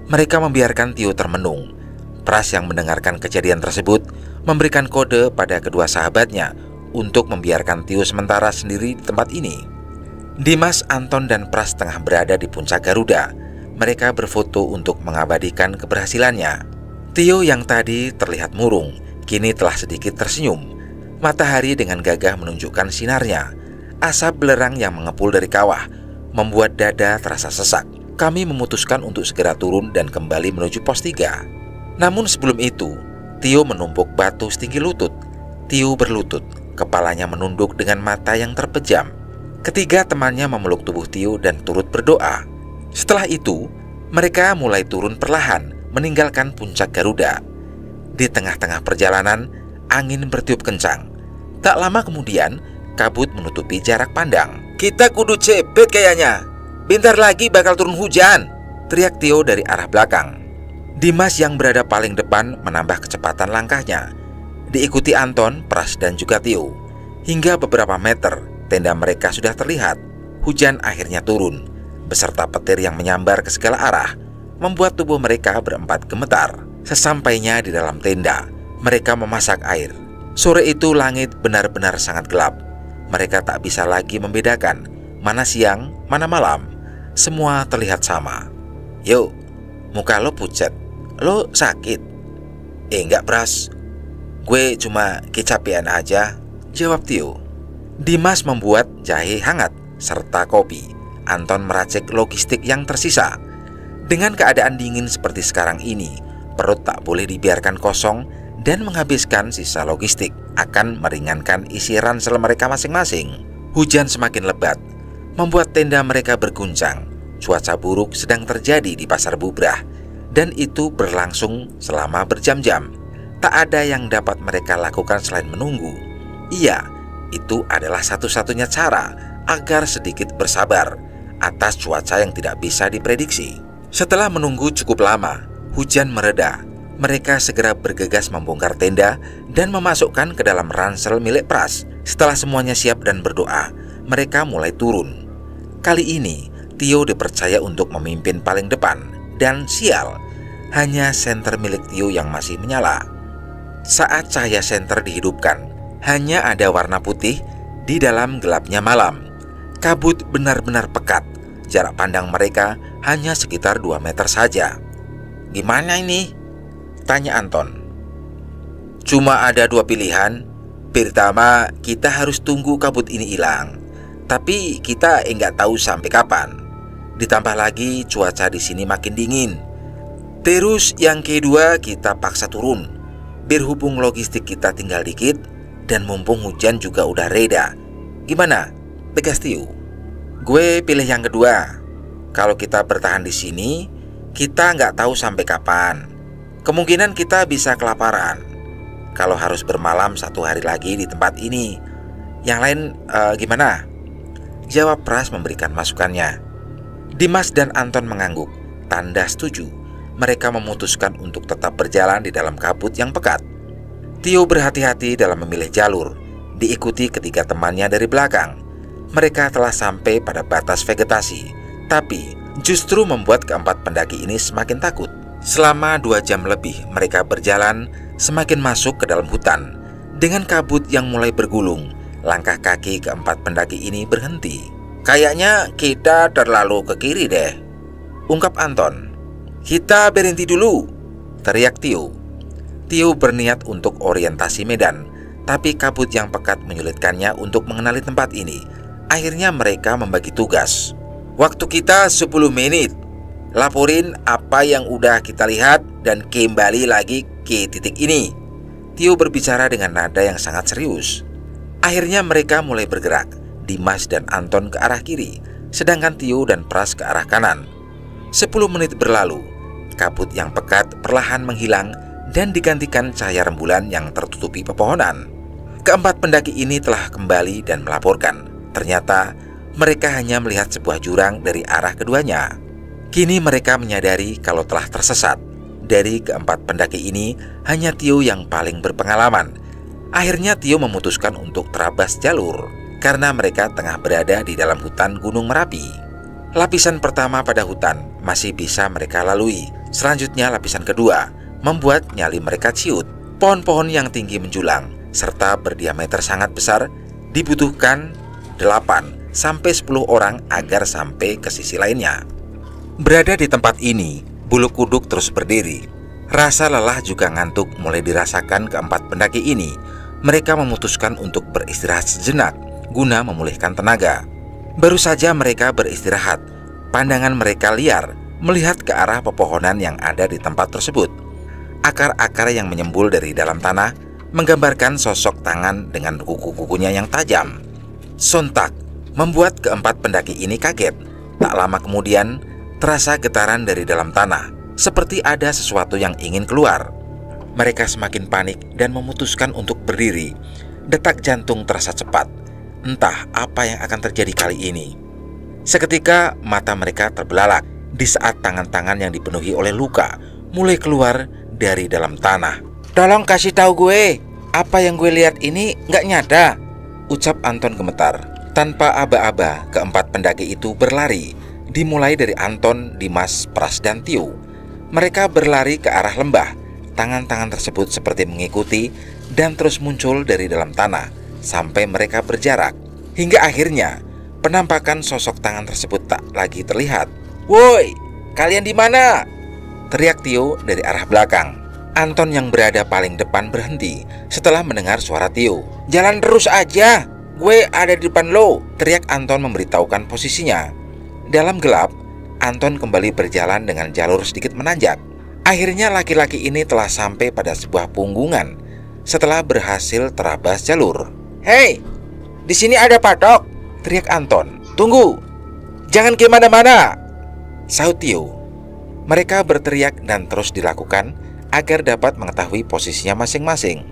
Mereka membiarkan Tio termenung. Pras yang mendengarkan kejadian tersebut memberikan kode pada kedua sahabatnya untuk membiarkan Tio sementara sendiri di tempat ini. Dimas, Anton, dan Pras tengah berada di puncak Garuda. Mereka berfoto untuk mengabadikan keberhasilannya. Tio yang tadi terlihat murung, kini telah sedikit tersenyum. Matahari dengan gagah menunjukkan sinarnya. Asap belerang yang mengepul dari kawah membuat dada terasa sesak. Kami memutuskan untuk segera turun dan kembali menuju pos 3. Namun sebelum itu, Tio menumpuk batu setinggi lutut. Tio berlutut, kepalanya menunduk dengan mata yang terpejam. Ketiga temannya memeluk tubuh Tio dan turut berdoa. Setelah itu, mereka mulai turun perlahan, meninggalkan puncak Garuda. Di tengah-tengah perjalanan, angin bertiup kencang. Tak lama kemudian, kabut menutupi jarak pandang. Kita kudu cepet kayaknya. Bentar lagi bakal turun hujan, teriak Tio dari arah belakang. Dimas yang berada paling depan menambah kecepatan langkahnya. Diikuti Anton, Pras, dan juga Tio. Hingga beberapa meter, tenda mereka sudah terlihat. Hujan akhirnya turun, beserta petir yang menyambar ke segala arah, membuat tubuh mereka berempat gemetar. Sesampainya di dalam tenda, mereka memasak air. Sore itu langit benar-benar sangat gelap. Mereka tak bisa lagi membedakan mana siang, mana malam. Semua terlihat sama. Yuk, muka lo pucat. Lo sakit? Enggak Pras, gue cuma kecapean aja, jawab Tio. Dimas membuat jahe hangat serta kopi. Anton meracik logistik yang tersisa. Dengan keadaan dingin seperti sekarang ini, perut tak boleh dibiarkan kosong, dan menghabiskan sisa logistik akan meringankan isi ransel mereka masing-masing. Hujan semakin lebat, membuat tenda mereka berguncang. Cuaca buruk sedang terjadi di Pasar Bubrah, dan itu berlangsung selama berjam-jam. Tak ada yang dapat mereka lakukan selain menunggu. Iya, itu adalah satu-satunya cara agar sedikit bersabar atas cuaca yang tidak bisa diprediksi. Setelah menunggu cukup lama, hujan mereda. Mereka segera bergegas membongkar tenda dan memasukkan ke dalam ransel milik Pras. Setelah semuanya siap dan berdoa, mereka mulai turun. Kali ini, Tio dipercaya untuk memimpin paling depan. Dan sial, hanya senter milik Tio yang masih menyala. Saat cahaya senter dihidupkan, hanya ada warna putih di dalam gelapnya malam. Kabut benar-benar pekat. Jarak pandang mereka hanya sekitar 2 meter saja. "Gimana ini?" tanya Anton. "Cuma ada 2 pilihan. Pertama, kita harus tunggu kabut ini hilang. Tapi kita nggak tahu sampai kapan. Ditambah lagi cuaca di sini makin dingin. Terus yang kedua, kita paksa turun. Berhubung logistik kita tinggal dikit dan mumpung hujan juga udah reda. Gimana?" tegas Tio. "Gue pilih yang kedua. Kalau kita bertahan di sini, kita nggak tahu sampai kapan. Kemungkinan kita bisa kelaparan. Kalau harus bermalam 1 hari lagi di tempat ini. Yang lain gimana?" jawab Pras memberikan masukannya. Dimas dan Anton mengangguk, tanda setuju. Mereka memutuskan untuk tetap berjalan di dalam kabut yang pekat. Tio berhati-hati dalam memilih jalur, diikuti ketiga temannya dari belakang. Mereka telah sampai pada batas vegetasi, tapi justru membuat keempat pendaki ini semakin takut. Selama 2 jam lebih mereka berjalan semakin masuk ke dalam hutan. Dengan kabut yang mulai bergulung, langkah kaki keempat pendaki ini berhenti. "Kayaknya kita terlalu ke kiri deh," ungkap Anton. "Kita berhenti dulu," teriak Tio. Tio berniat untuk orientasi medan, tapi kabut yang pekat menyulitkannya untuk mengenali tempat ini. Akhirnya mereka membagi tugas. "Waktu kita 10 menit. Laporin apa yang udah kita lihat dan kembali lagi ke titik ini," Tio berbicara dengan nada yang sangat serius. Akhirnya mereka mulai bergerak. Dimas dan Anton ke arah kiri, sedangkan Tio dan Pras ke arah kanan. 10 menit berlalu. Kabut yang pekat perlahan menghilang dan digantikan cahaya rembulan yang tertutupi pepohonan. Keempat pendaki ini telah kembali dan melaporkan. Ternyata mereka hanya melihat sebuah jurang dari arah keduanya. Kini mereka menyadari kalau telah tersesat. Dari keempat pendaki ini, hanya Tio yang paling berpengalaman. Akhirnya Tio memutuskan untuk terabas jalur, karena mereka tengah berada di dalam hutan Gunung Merapi. Lapisan pertama pada hutan masih bisa mereka lalui. Selanjutnya lapisan kedua membuat nyali mereka ciut. Pohon-pohon yang tinggi menjulang serta berdiameter sangat besar dibutuhkan 8-10 orang agar sampai ke sisi lainnya. Berada di tempat ini, bulu kuduk terus berdiri. Rasa lelah juga ngantuk mulai dirasakan keempat pendaki ini. Mereka memutuskan untuk beristirahat sejenak guna memulihkan tenaga. Baru saja mereka beristirahat, pandangan mereka liar melihat ke arah pepohonan yang ada di tempat tersebut. Akar-akar yang menyembul dari dalam tanah menggambarkan sosok tangan dengan kuku-kukunya yang tajam. Sontak membuat keempat pendaki ini kaget. Tak lama kemudian terasa getaran dari dalam tanah, seperti ada sesuatu yang ingin keluar. Mereka semakin panik dan memutuskan untuk berdiri. Detak jantung terasa cepat. Entah apa yang akan terjadi kali ini. Seketika mata mereka terbelalak di saat tangan-tangan yang dipenuhi oleh luka mulai keluar dari dalam tanah. "Tolong kasih tahu gue, apa yang gue lihat ini nggak nyata," ucap Anton gemetar. Tanpa aba-aba, keempat pendaki itu berlari. Dimulai dari Anton, Dimas, Pras, dan Tio. Mereka berlari ke arah lembah. Tangan-tangan tersebut seperti mengikuti dan terus muncul dari dalam tanah sampai mereka berjarak. Hingga akhirnya penampakan sosok tangan tersebut tak lagi terlihat. "Woi, kalian di mana?" teriak Tio dari arah belakang. Anton yang berada paling depan berhenti setelah mendengar suara Tio. "Jalan terus aja, gue ada di depan lo," teriak Anton memberitahukan posisinya. Dalam gelap, Anton kembali berjalan dengan jalur sedikit menanjak. Akhirnya laki-laki ini telah sampai pada sebuah punggungan setelah berhasil terabas jalur. "Hei, di sini ada patok," teriak Anton. "Tunggu, jangan kemana-mana," sahut Tio. Mereka berteriak dan terus dilakukan agar dapat mengetahui posisinya masing-masing.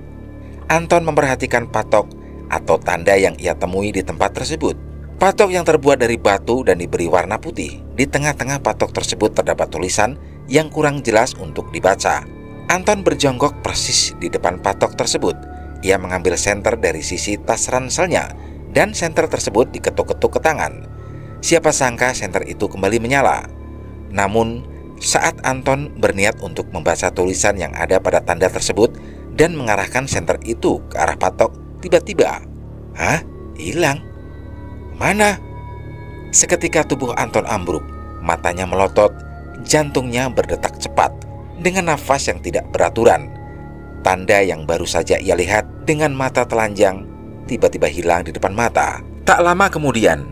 Anton memperhatikan patok atau tanda yang ia temui di tempat tersebut. Patok yang terbuat dari batu dan diberi warna putih. Di tengah-tengah patok tersebut terdapat tulisan yang kurang jelas untuk dibaca. Anton berjongkok persis di depan patok tersebut. Ia mengambil senter dari sisi tas ranselnya dan senter tersebut diketuk-ketuk ke tangan. Siapa sangka senter itu kembali menyala. Namun, saat Anton berniat untuk membaca tulisan yang ada pada tanda tersebut dan mengarahkan senter itu ke arah patok, tiba-tiba, "Hah? Hilang? Mana?" Seketika tubuh Anton ambruk, matanya melotot, jantungnya berdetak cepat dengan nafas yang tidak beraturan. Tanda yang baru saja ia lihat dengan mata telanjang tiba-tiba hilang di depan mata. Tak lama kemudian,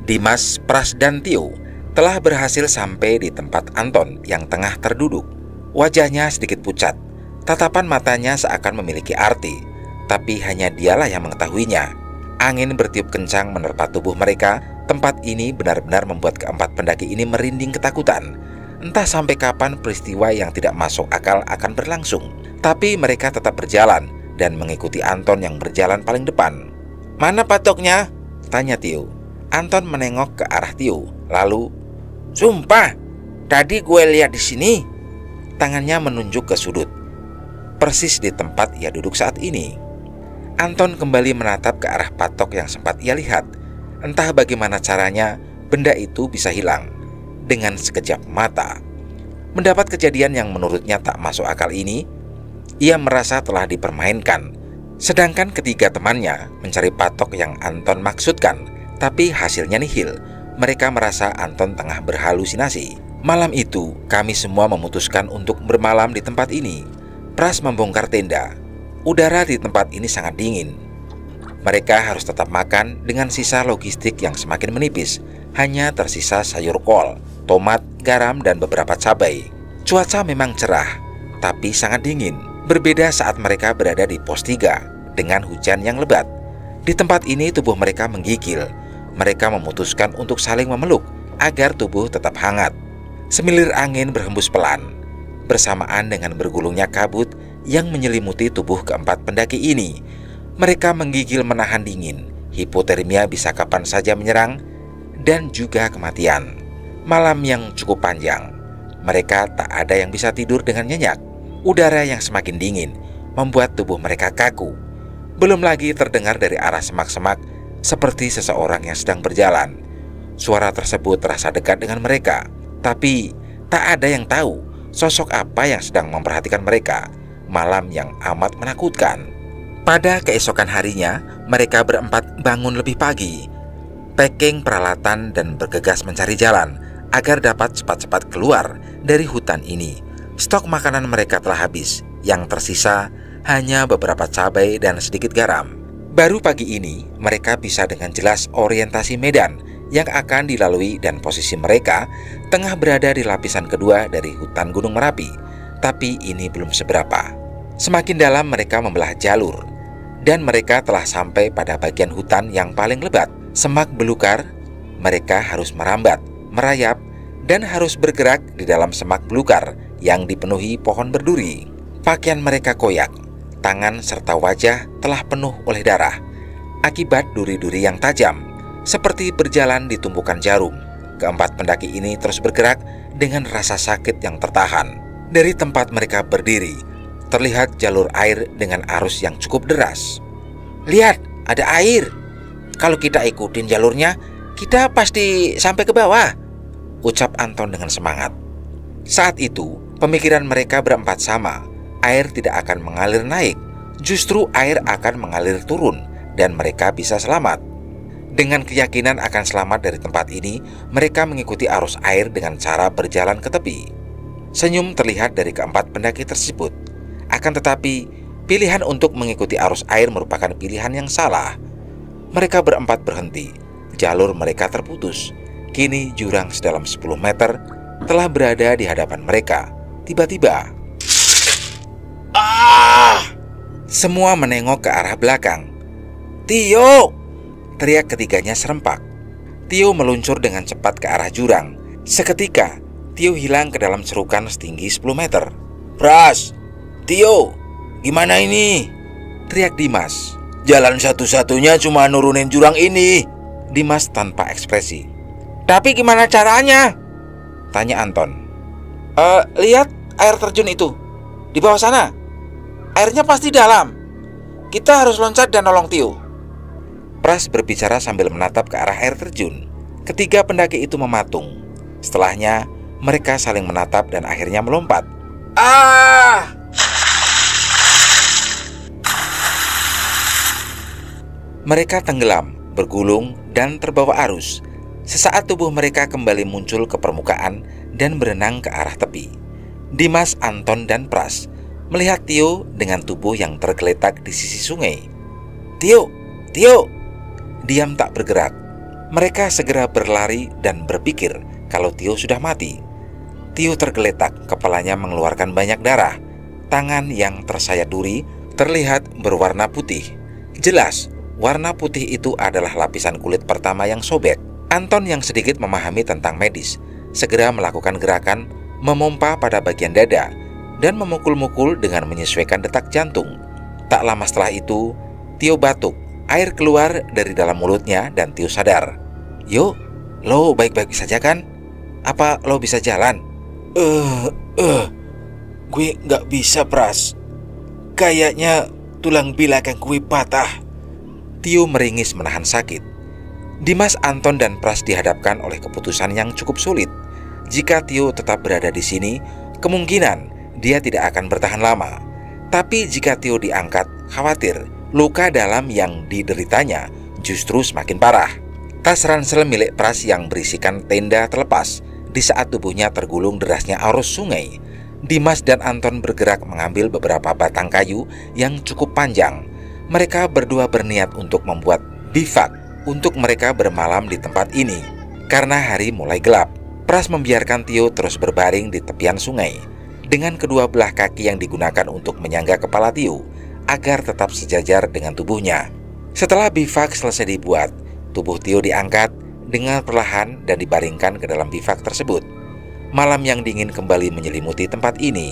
Dimas, Pras, dan Tio telah berhasil sampai di tempat Anton yang tengah terduduk. Wajahnya sedikit pucat, tatapan matanya seakan memiliki arti, tapi hanya dialah yang mengetahuinya. Angin bertiup kencang menerpa tubuh mereka. Tempat ini benar-benar membuat keempat pendaki ini merinding ketakutan. Entah sampai kapan peristiwa yang tidak masuk akal akan berlangsung. Tapi mereka tetap berjalan dan mengikuti Anton yang berjalan paling depan. "Mana patoknya?" tanya Tio. Anton menengok ke arah Tio, lalu, "Sumpah, tadi gue lihat di sini." Tangannya menunjuk ke sudut, persis di tempat ia duduk saat ini. Anton kembali menatap ke arah patok yang sempat ia lihat. Entah bagaimana caranya, benda itu bisa hilang dengan sekejap mata. Mendapat kejadian yang menurutnya tak masuk akal ini, ia merasa telah dipermainkan. Sedangkan ketiga temannya mencari patok yang Anton maksudkan, tapi hasilnya nihil. Mereka merasa Anton tengah berhalusinasi. Malam itu, kami semua memutuskan untuk bermalam di tempat ini. Pras membongkar tenda. Udara di tempat ini sangat dingin. Mereka harus tetap makan dengan sisa logistik yang semakin menipis. Hanya tersisa sayur kol, tomat, garam, dan beberapa cabai. Cuaca memang cerah, tapi sangat dingin. Berbeda saat mereka berada di pos 3 dengan hujan yang lebat. Di tempat ini tubuh mereka menggigil. Mereka memutuskan untuk saling memeluk agar tubuh tetap hangat. Semilir angin berhembus pelan, bersamaan dengan bergulungnya kabut yang menyelimuti tubuh keempat pendaki ini. Mereka menggigil menahan dingin. Hipotermia bisa kapan saja menyerang, dan juga kematian. Malam yang cukup panjang. Mereka tak ada yang bisa tidur dengan nyenyak. Udara yang semakin dingin membuat tubuh mereka kaku. Belum lagi terdengar dari arah semak-semak seperti seseorang yang sedang berjalan. Suara tersebut terasa dekat dengan mereka, tapi tak ada yang tahu sosok apa yang sedang memperhatikan mereka. Malam yang amat menakutkan. Pada keesokan harinya, mereka berempat bangun lebih pagi, packing peralatan dan bergegas mencari jalan agar dapat cepat-cepat keluar dari hutan ini. Stok makanan mereka telah habis, yang tersisa hanya beberapa cabai dan sedikit garam. Baru pagi ini, mereka bisa dengan jelas orientasi medan yang akan dilalui dan posisi mereka tengah berada di lapisan kedua dari hutan Gunung Merapi. Tapi ini belum seberapa. Semakin dalam mereka membelah jalur, dan mereka telah sampai pada bagian hutan yang paling lebat. Semak belukar, mereka harus merambat, merayap, dan harus bergerak di dalam semak belukar yang dipenuhi pohon berduri. Pakaian mereka koyak, tangan serta wajah telah penuh oleh darah akibat duri-duri yang tajam, seperti berjalan di tumpukan jarum. Keempat pendaki ini terus bergerak dengan rasa sakit yang tertahan. Dari tempat mereka berdiri, terlihat jalur air dengan arus yang cukup deras. "Lihat, ada air. Kalau kita ikutin jalurnya, kita pasti sampai ke bawah," ucap Anton dengan semangat. Saat itu, pemikiran mereka berempat sama. Air tidak akan mengalir naik, justru air akan mengalir turun, dan mereka bisa selamat. Dengan keyakinan akan selamat dari tempat ini, mereka mengikuti arus air dengan cara berjalan ke tepi. Senyum terlihat dari keempat pendaki tersebut. Akan tetapi, pilihan untuk mengikuti arus air merupakan pilihan yang salah. Mereka berempat berhenti. Jalur mereka terputus. Kini jurang sedalam 10 meter telah berada di hadapan mereka. Tiba-tiba, semua menengok ke arah belakang. "Tio!" teriak ketiganya serempak. Tio meluncur dengan cepat ke arah jurang. Seketika, Tio hilang ke dalam cerukan setinggi 10 meter. "Pras! Tio! Gimana ini?" teriak Dimas. "Jalan satu-satunya cuma nurunin jurang ini." Dimas tanpa ekspresi. "Tapi gimana caranya?" tanya Anton. Lihat air terjun itu," Di bawah sana. Airnya pasti dalam. Kita harus loncat dan nolong Tio. Pras berbicara sambil menatap ke arah air terjun. Ketiga pendaki itu mematung. Setelahnya, mereka saling menatap dan akhirnya melompat. Ah! Mereka tenggelam, bergulung, dan terbawa arus. Sesaat tubuh mereka kembali muncul ke permukaan dan berenang ke arah tepi. Dimas, Anton, dan Pras melihat Tio dengan tubuh yang tergeletak di sisi sungai. Tio! Tio! Diam tak bergerak. Mereka segera berlari dan berpikir kalau Tio sudah mati. Tio tergeletak, kepalanya mengeluarkan banyak darah. Tangan yang tersayat duri terlihat berwarna putih. Jelas, warna putih itu adalah lapisan kulit pertama yang sobek. Anton yang sedikit memahami tentang medis segera melakukan gerakan memompa pada bagian dada dan memukul-mukul dengan menyesuaikan detak jantung. Tak lama setelah itu, Tio batuk. Air keluar dari dalam mulutnya dan Tio sadar. Yo, lo baik-baik saja kan? Apa lo bisa jalan? Gue nggak bisa, Pras. Kayaknya tulang belakang gue patah. Tio meringis menahan sakit. Dimas, Anton, dan Pras dihadapkan oleh keputusan yang cukup sulit. Jika Tio tetap berada di sini, kemungkinan dia tidak akan bertahan lama. Tapi jika Tio diangkat, khawatir luka dalam yang dideritanya justru semakin parah. Tas ransel milik Pras yang berisikan tenda terlepas di saat tubuhnya tergulung derasnya arus sungai. Dimas dan Anton bergerak mengambil beberapa batang kayu yang cukup panjang. Mereka berdua berniat untuk membuat bivak untuk mereka bermalam di tempat ini. Karena hari mulai gelap, Pras membiarkan Tio terus berbaring di tepian sungai dengan kedua belah kaki yang digunakan untuk menyangga kepala Tio agar tetap sejajar dengan tubuhnya. Setelah bivak selesai dibuat, tubuh Tio diangkat dengan perlahan dan dibaringkan ke dalam bivak tersebut. Malam yang dingin kembali menyelimuti tempat ini.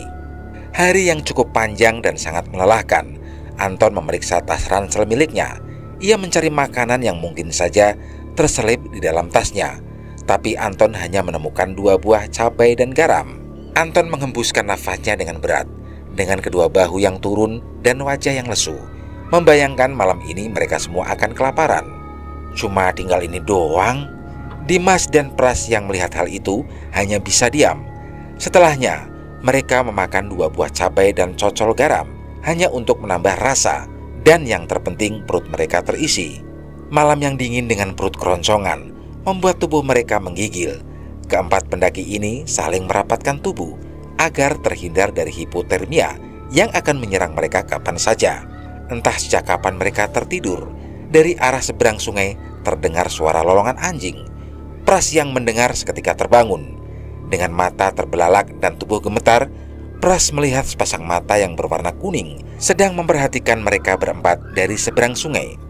Hari yang cukup panjang dan sangat melelahkan. Anton memeriksa tas ransel miliknya. Ia mencari makanan yang mungkin saja terselip di dalam tasnya. Tapi Anton hanya menemukan 2 buah cabai dan garam. Anton menghembuskan nafasnya dengan berat, dengan kedua bahu yang turun dan wajah yang lesu. Membayangkan malam ini mereka semua akan kelaparan. Cuma tinggal ini doang. Dimas dan Pras yang melihat hal itu hanya bisa diam. Setelahnya, mereka memakan 2 buah cabai dan cocol garam hanya untuk menambah rasa, dan yang terpenting perut mereka terisi. Malam yang dingin dengan perut keroncongan membuat tubuh mereka menggigil. Keempat pendaki ini saling merapatkan tubuh agar terhindar dari hipotermia yang akan menyerang mereka kapan saja. Entah sejak kapan mereka tertidur. Dari arah seberang sungai terdengar suara lolongan anjing. Pras yang mendengar seketika terbangun. Dengan mata terbelalak dan tubuh gemetar, Pras melihat sepasang mata yang berwarna kuning sedang memperhatikan mereka berempat dari seberang sungai.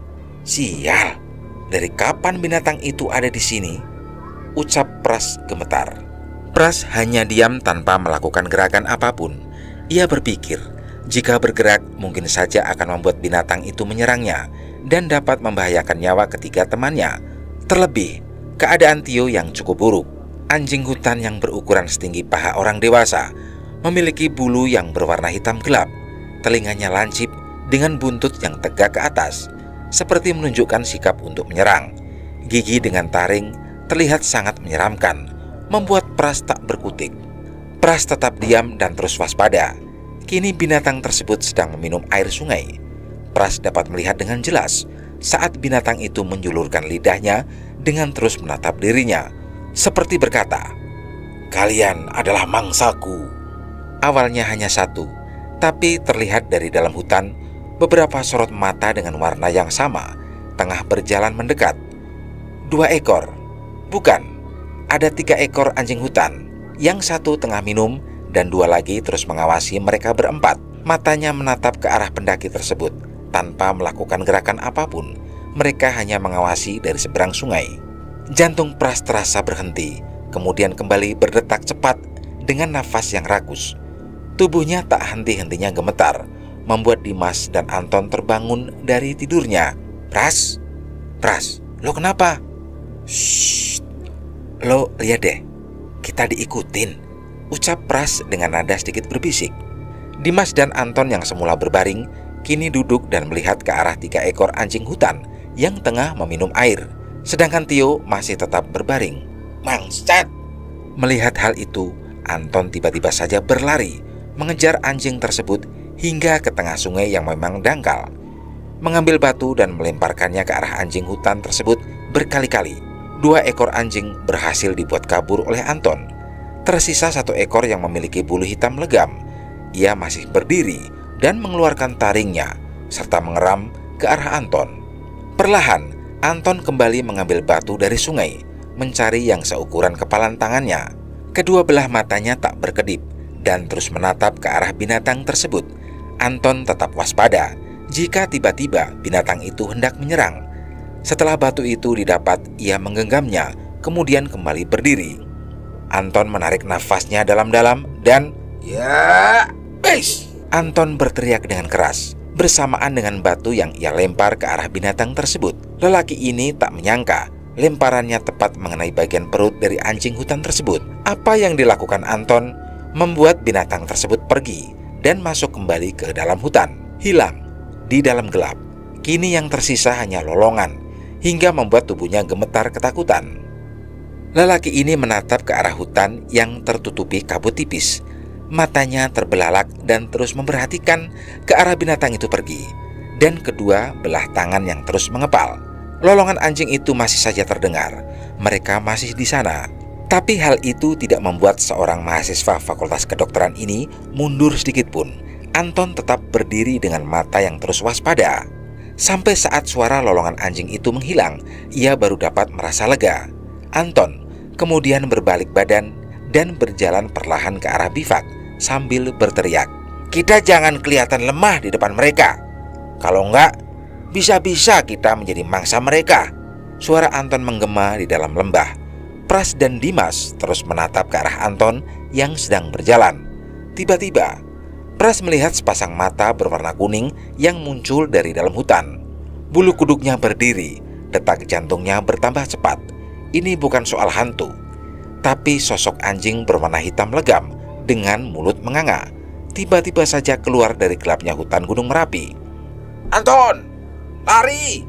Sial, dari kapan binatang itu ada di sini? Ucap Pras gemetar. Pras hanya diam tanpa melakukan gerakan apapun. Ia berpikir, jika bergerak mungkin saja akan membuat binatang itu menyerangnya dan dapat membahayakan nyawa ketiga temannya. Terlebih, keadaan Tio yang cukup buruk. Anjing hutan yang berukuran setinggi paha orang dewasa, memiliki bulu yang berwarna hitam gelap, telinganya lancip dengan buntut yang tegak ke atas, seperti menunjukkan sikap untuk menyerang. Gigi dengan taring terlihat sangat menyeramkan, membuat Pras tak berkutik. Pras tetap diam dan terus waspada. Kini binatang tersebut sedang meminum air sungai. Pras dapat melihat dengan jelas saat binatang itu menjulurkan lidahnya dengan terus menatap dirinya, seperti berkata, "Kalian adalah mangsaku." Awalnya hanya satu, tapi terlihat dari dalam hutan beberapa sorot mata dengan warna yang sama tengah berjalan mendekat. 2 ekor. Bukan, ada 3 ekor anjing hutan. Yang satu tengah minum dan 2 lagi terus mengawasi mereka berempat. Matanya menatap ke arah pendaki tersebut tanpa melakukan gerakan apapun. Mereka hanya mengawasi dari seberang sungai. Jantung Pras terasa berhenti, kemudian kembali berdetak cepat dengan nafas yang rakus. Tubuhnya tak henti-hentinya gemetar, membuat Dimas dan Anton terbangun dari tidurnya. Pras, lo kenapa? Shh, lo lihat deh, kita diikutin, ucap Pras dengan nada sedikit berbisik. Dimas dan Anton yang semula berbaring, kini duduk dan melihat ke arah 3 ekor anjing hutan yang tengah meminum air. Sedangkan Tio masih tetap berbaring. Bangsat! Melihat hal itu, Anton tiba-tiba saja berlari, mengejar anjing tersebut hingga ke tengah sungai yang memang dangkal. Mengambil batu dan melemparkannya ke arah anjing hutan tersebut berkali-kali. 2 ekor anjing berhasil dibuat kabur oleh Anton. Tersisa 1 ekor yang memiliki bulu hitam legam. Ia masih berdiri dan mengeluarkan taringnya serta mengeram ke arah Anton. Perlahan, Anton kembali mengambil batu dari sungai, mencari yang seukuran kepalan tangannya. Kedua belah matanya tak berkedip dan terus menatap ke arah binatang tersebut. Anton tetap waspada jika tiba-tiba binatang itu hendak menyerang. Setelah batu itu didapat, ia menggenggamnya, kemudian kembali berdiri. Anton menarik nafasnya dalam-dalam dan Ya, bes! Anton berteriak dengan keras bersamaan dengan batu yang ia lempar ke arah binatang tersebut. Lelaki ini tak menyangka lemparannya tepat mengenai bagian perut dari anjing hutan tersebut. Apa yang dilakukan Anton membuat binatang tersebut pergi dan masuk kembali ke dalam hutan, hilang di dalam gelap. Kini yang tersisa hanya lolongan, hingga membuat tubuhnya gemetar ketakutan. Lelaki ini menatap ke arah hutan yang tertutupi kabut tipis. Matanya terbelalak dan terus memperhatikan ke arah binatang itu pergi, dan kedua belah tangan yang terus mengepal. Lolongan anjing itu masih saja terdengar. Mereka masih di sana. Tapi hal itu tidak membuat seorang mahasiswa Fakultas Kedokteran ini mundur sedikit pun. Anton tetap berdiri dengan mata yang terus waspada. Sampai saat suara lolongan anjing itu menghilang, ia baru dapat merasa lega. Anton kemudian berbalik badan dan berjalan perlahan ke arah bivak sambil berteriak, "Kita jangan kelihatan lemah di depan mereka. Kalau enggak, bisa-bisa kita menjadi mangsa mereka." Suara Anton menggema di dalam lembah. Pras dan Dimas terus menatap ke arah Anton yang sedang berjalan. Tiba-tiba, Pras melihat sepasang mata berwarna kuning yang muncul dari dalam hutan. Bulu kuduknya berdiri, detak jantungnya bertambah cepat. Ini bukan soal hantu, tapi sosok anjing berwarna hitam legam dengan mulut menganga. Tiba-tiba saja keluar dari gelapnya hutan Gunung Merapi. Anton, lari!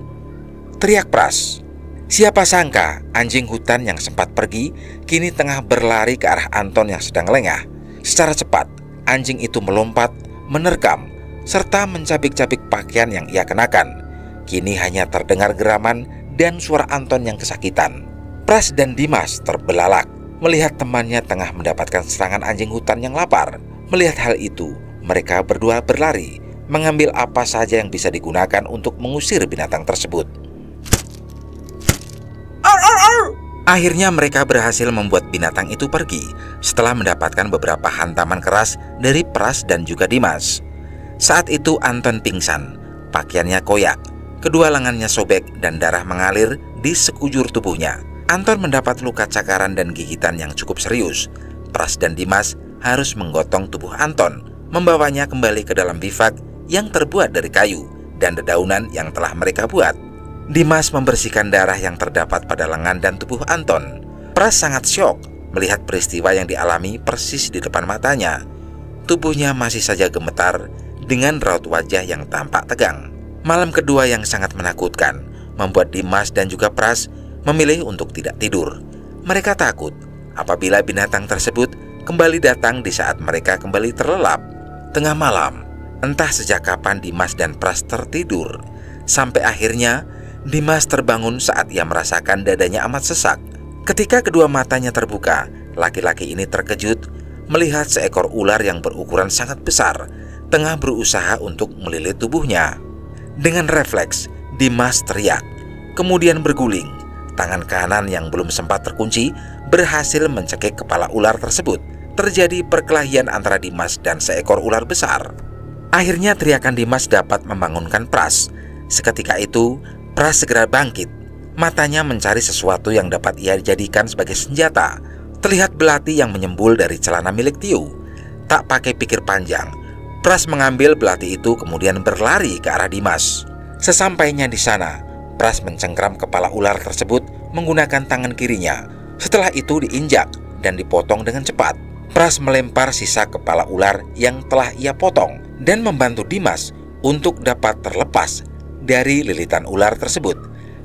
Teriak Pras. Siapa sangka anjing hutan yang sempat pergi kini tengah berlari ke arah Anton yang sedang lengah. Secara cepat, anjing itu melompat, menerkam, serta mencabik-cabik pakaian yang ia kenakan. Kini hanya terdengar geraman dan suara Anton yang kesakitan. Pras dan Dimas terbelalak melihat temannya tengah mendapatkan serangan anjing hutan yang lapar. Melihat hal itu, mereka berdua berlari, mengambil apa saja yang bisa digunakan untuk mengusir binatang tersebut. Akhirnya mereka berhasil membuat binatang itu pergi setelah mendapatkan beberapa hantaman keras dari Pras dan juga Dimas. Saat itu Anton pingsan, pakaiannya koyak, kedua lengannya sobek dan darah mengalir di sekujur tubuhnya. Anton mendapat luka cakaran dan gigitan yang cukup serius. Pras dan Dimas harus menggotong tubuh Anton, membawanya kembali ke dalam bivak yang terbuat dari kayu dan dedaunan yang telah mereka buat. Dimas membersihkan darah yang terdapat pada lengan dan tubuh Anton. Pras sangat syok melihat peristiwa yang dialami persis di depan matanya. Tubuhnya masih saja gemetar dengan raut wajah yang tampak tegang. Malam kedua yang sangat menakutkan membuat Dimas dan juga Pras memilih untuk tidak tidur. Mereka takut apabila binatang tersebut kembali datang di saat mereka kembali terlelap. Tengah malam, entah sejak kapan Dimas dan Pras tertidur, sampai akhirnya Dimas terbangun saat ia merasakan dadanya amat sesak. Ketika kedua matanya terbuka, laki-laki ini terkejut melihat seekor ular yang berukuran sangat besar tengah berusaha untuk melilit tubuhnya. Dengan refleks, Dimas teriak, kemudian berguling. Tangan kanan yang belum sempat terkunci berhasil mencekik kepala ular tersebut. Terjadi perkelahian antara Dimas dan seekor ular besar. Akhirnya teriakan Dimas dapat membangunkan Pras. Seketika itu, Pras segera bangkit. Matanya mencari sesuatu yang dapat ia jadikan sebagai senjata. Terlihat belati yang menyembul dari celana milik Tio. Tak pakai pikir panjang, Pras mengambil belati itu kemudian berlari ke arah Dimas. Sesampainya di sana, Pras mencengkram kepala ular tersebut menggunakan tangan kirinya. Setelah itu diinjak dan dipotong dengan cepat. Pras melempar sisa kepala ular yang telah ia potong dan membantu Dimas untuk dapat terlepas dari lilitan ular tersebut.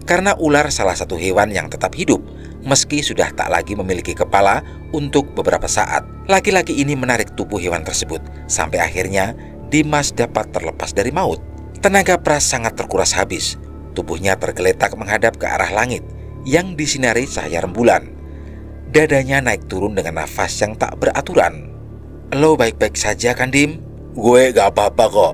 Karena ular salah satu hewan yang tetap hidup meski sudah tak lagi memiliki kepala untuk beberapa saat. Laki-laki ini menarik tubuh hewan tersebut sampai akhirnya Dimas dapat terlepas dari maut. Tenaga Pras sangat terkuras habis. Tubuhnya tergeletak menghadap ke arah langit yang disinari cahaya rembulan. Dadanya naik turun dengan nafas yang tak beraturan. "Lo baik-baik saja kan, Dim?" "Gue gak apa-apa kok,"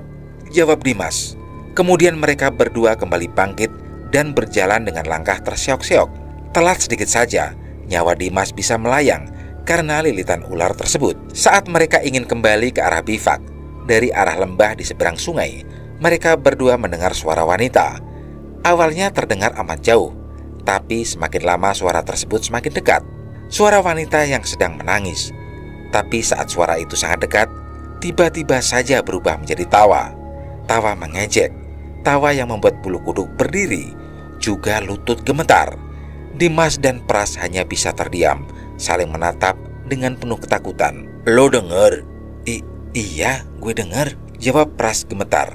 jawab Dimas. Kemudian mereka berdua kembali bangkit dan berjalan dengan langkah terseok-seok. Telat sedikit saja, nyawa Dimas bisa melayang karena lilitan ular tersebut. Saat mereka ingin kembali ke arah bivak, dari arah lembah di seberang sungai, mereka berdua mendengar suara wanita. Awalnya terdengar amat jauh, tapi semakin lama suara tersebut semakin dekat. Suara wanita yang sedang menangis. Tapi saat suara itu sangat dekat, tiba-tiba saja berubah menjadi tawa. Tawa mengejek, tawa yang membuat bulu kuduk berdiri, juga lutut gemetar. Dimas dan Pras hanya bisa terdiam, saling menatap dengan penuh ketakutan. "Lo denger?" Iya, gue dengar," jawab Pras gemetar.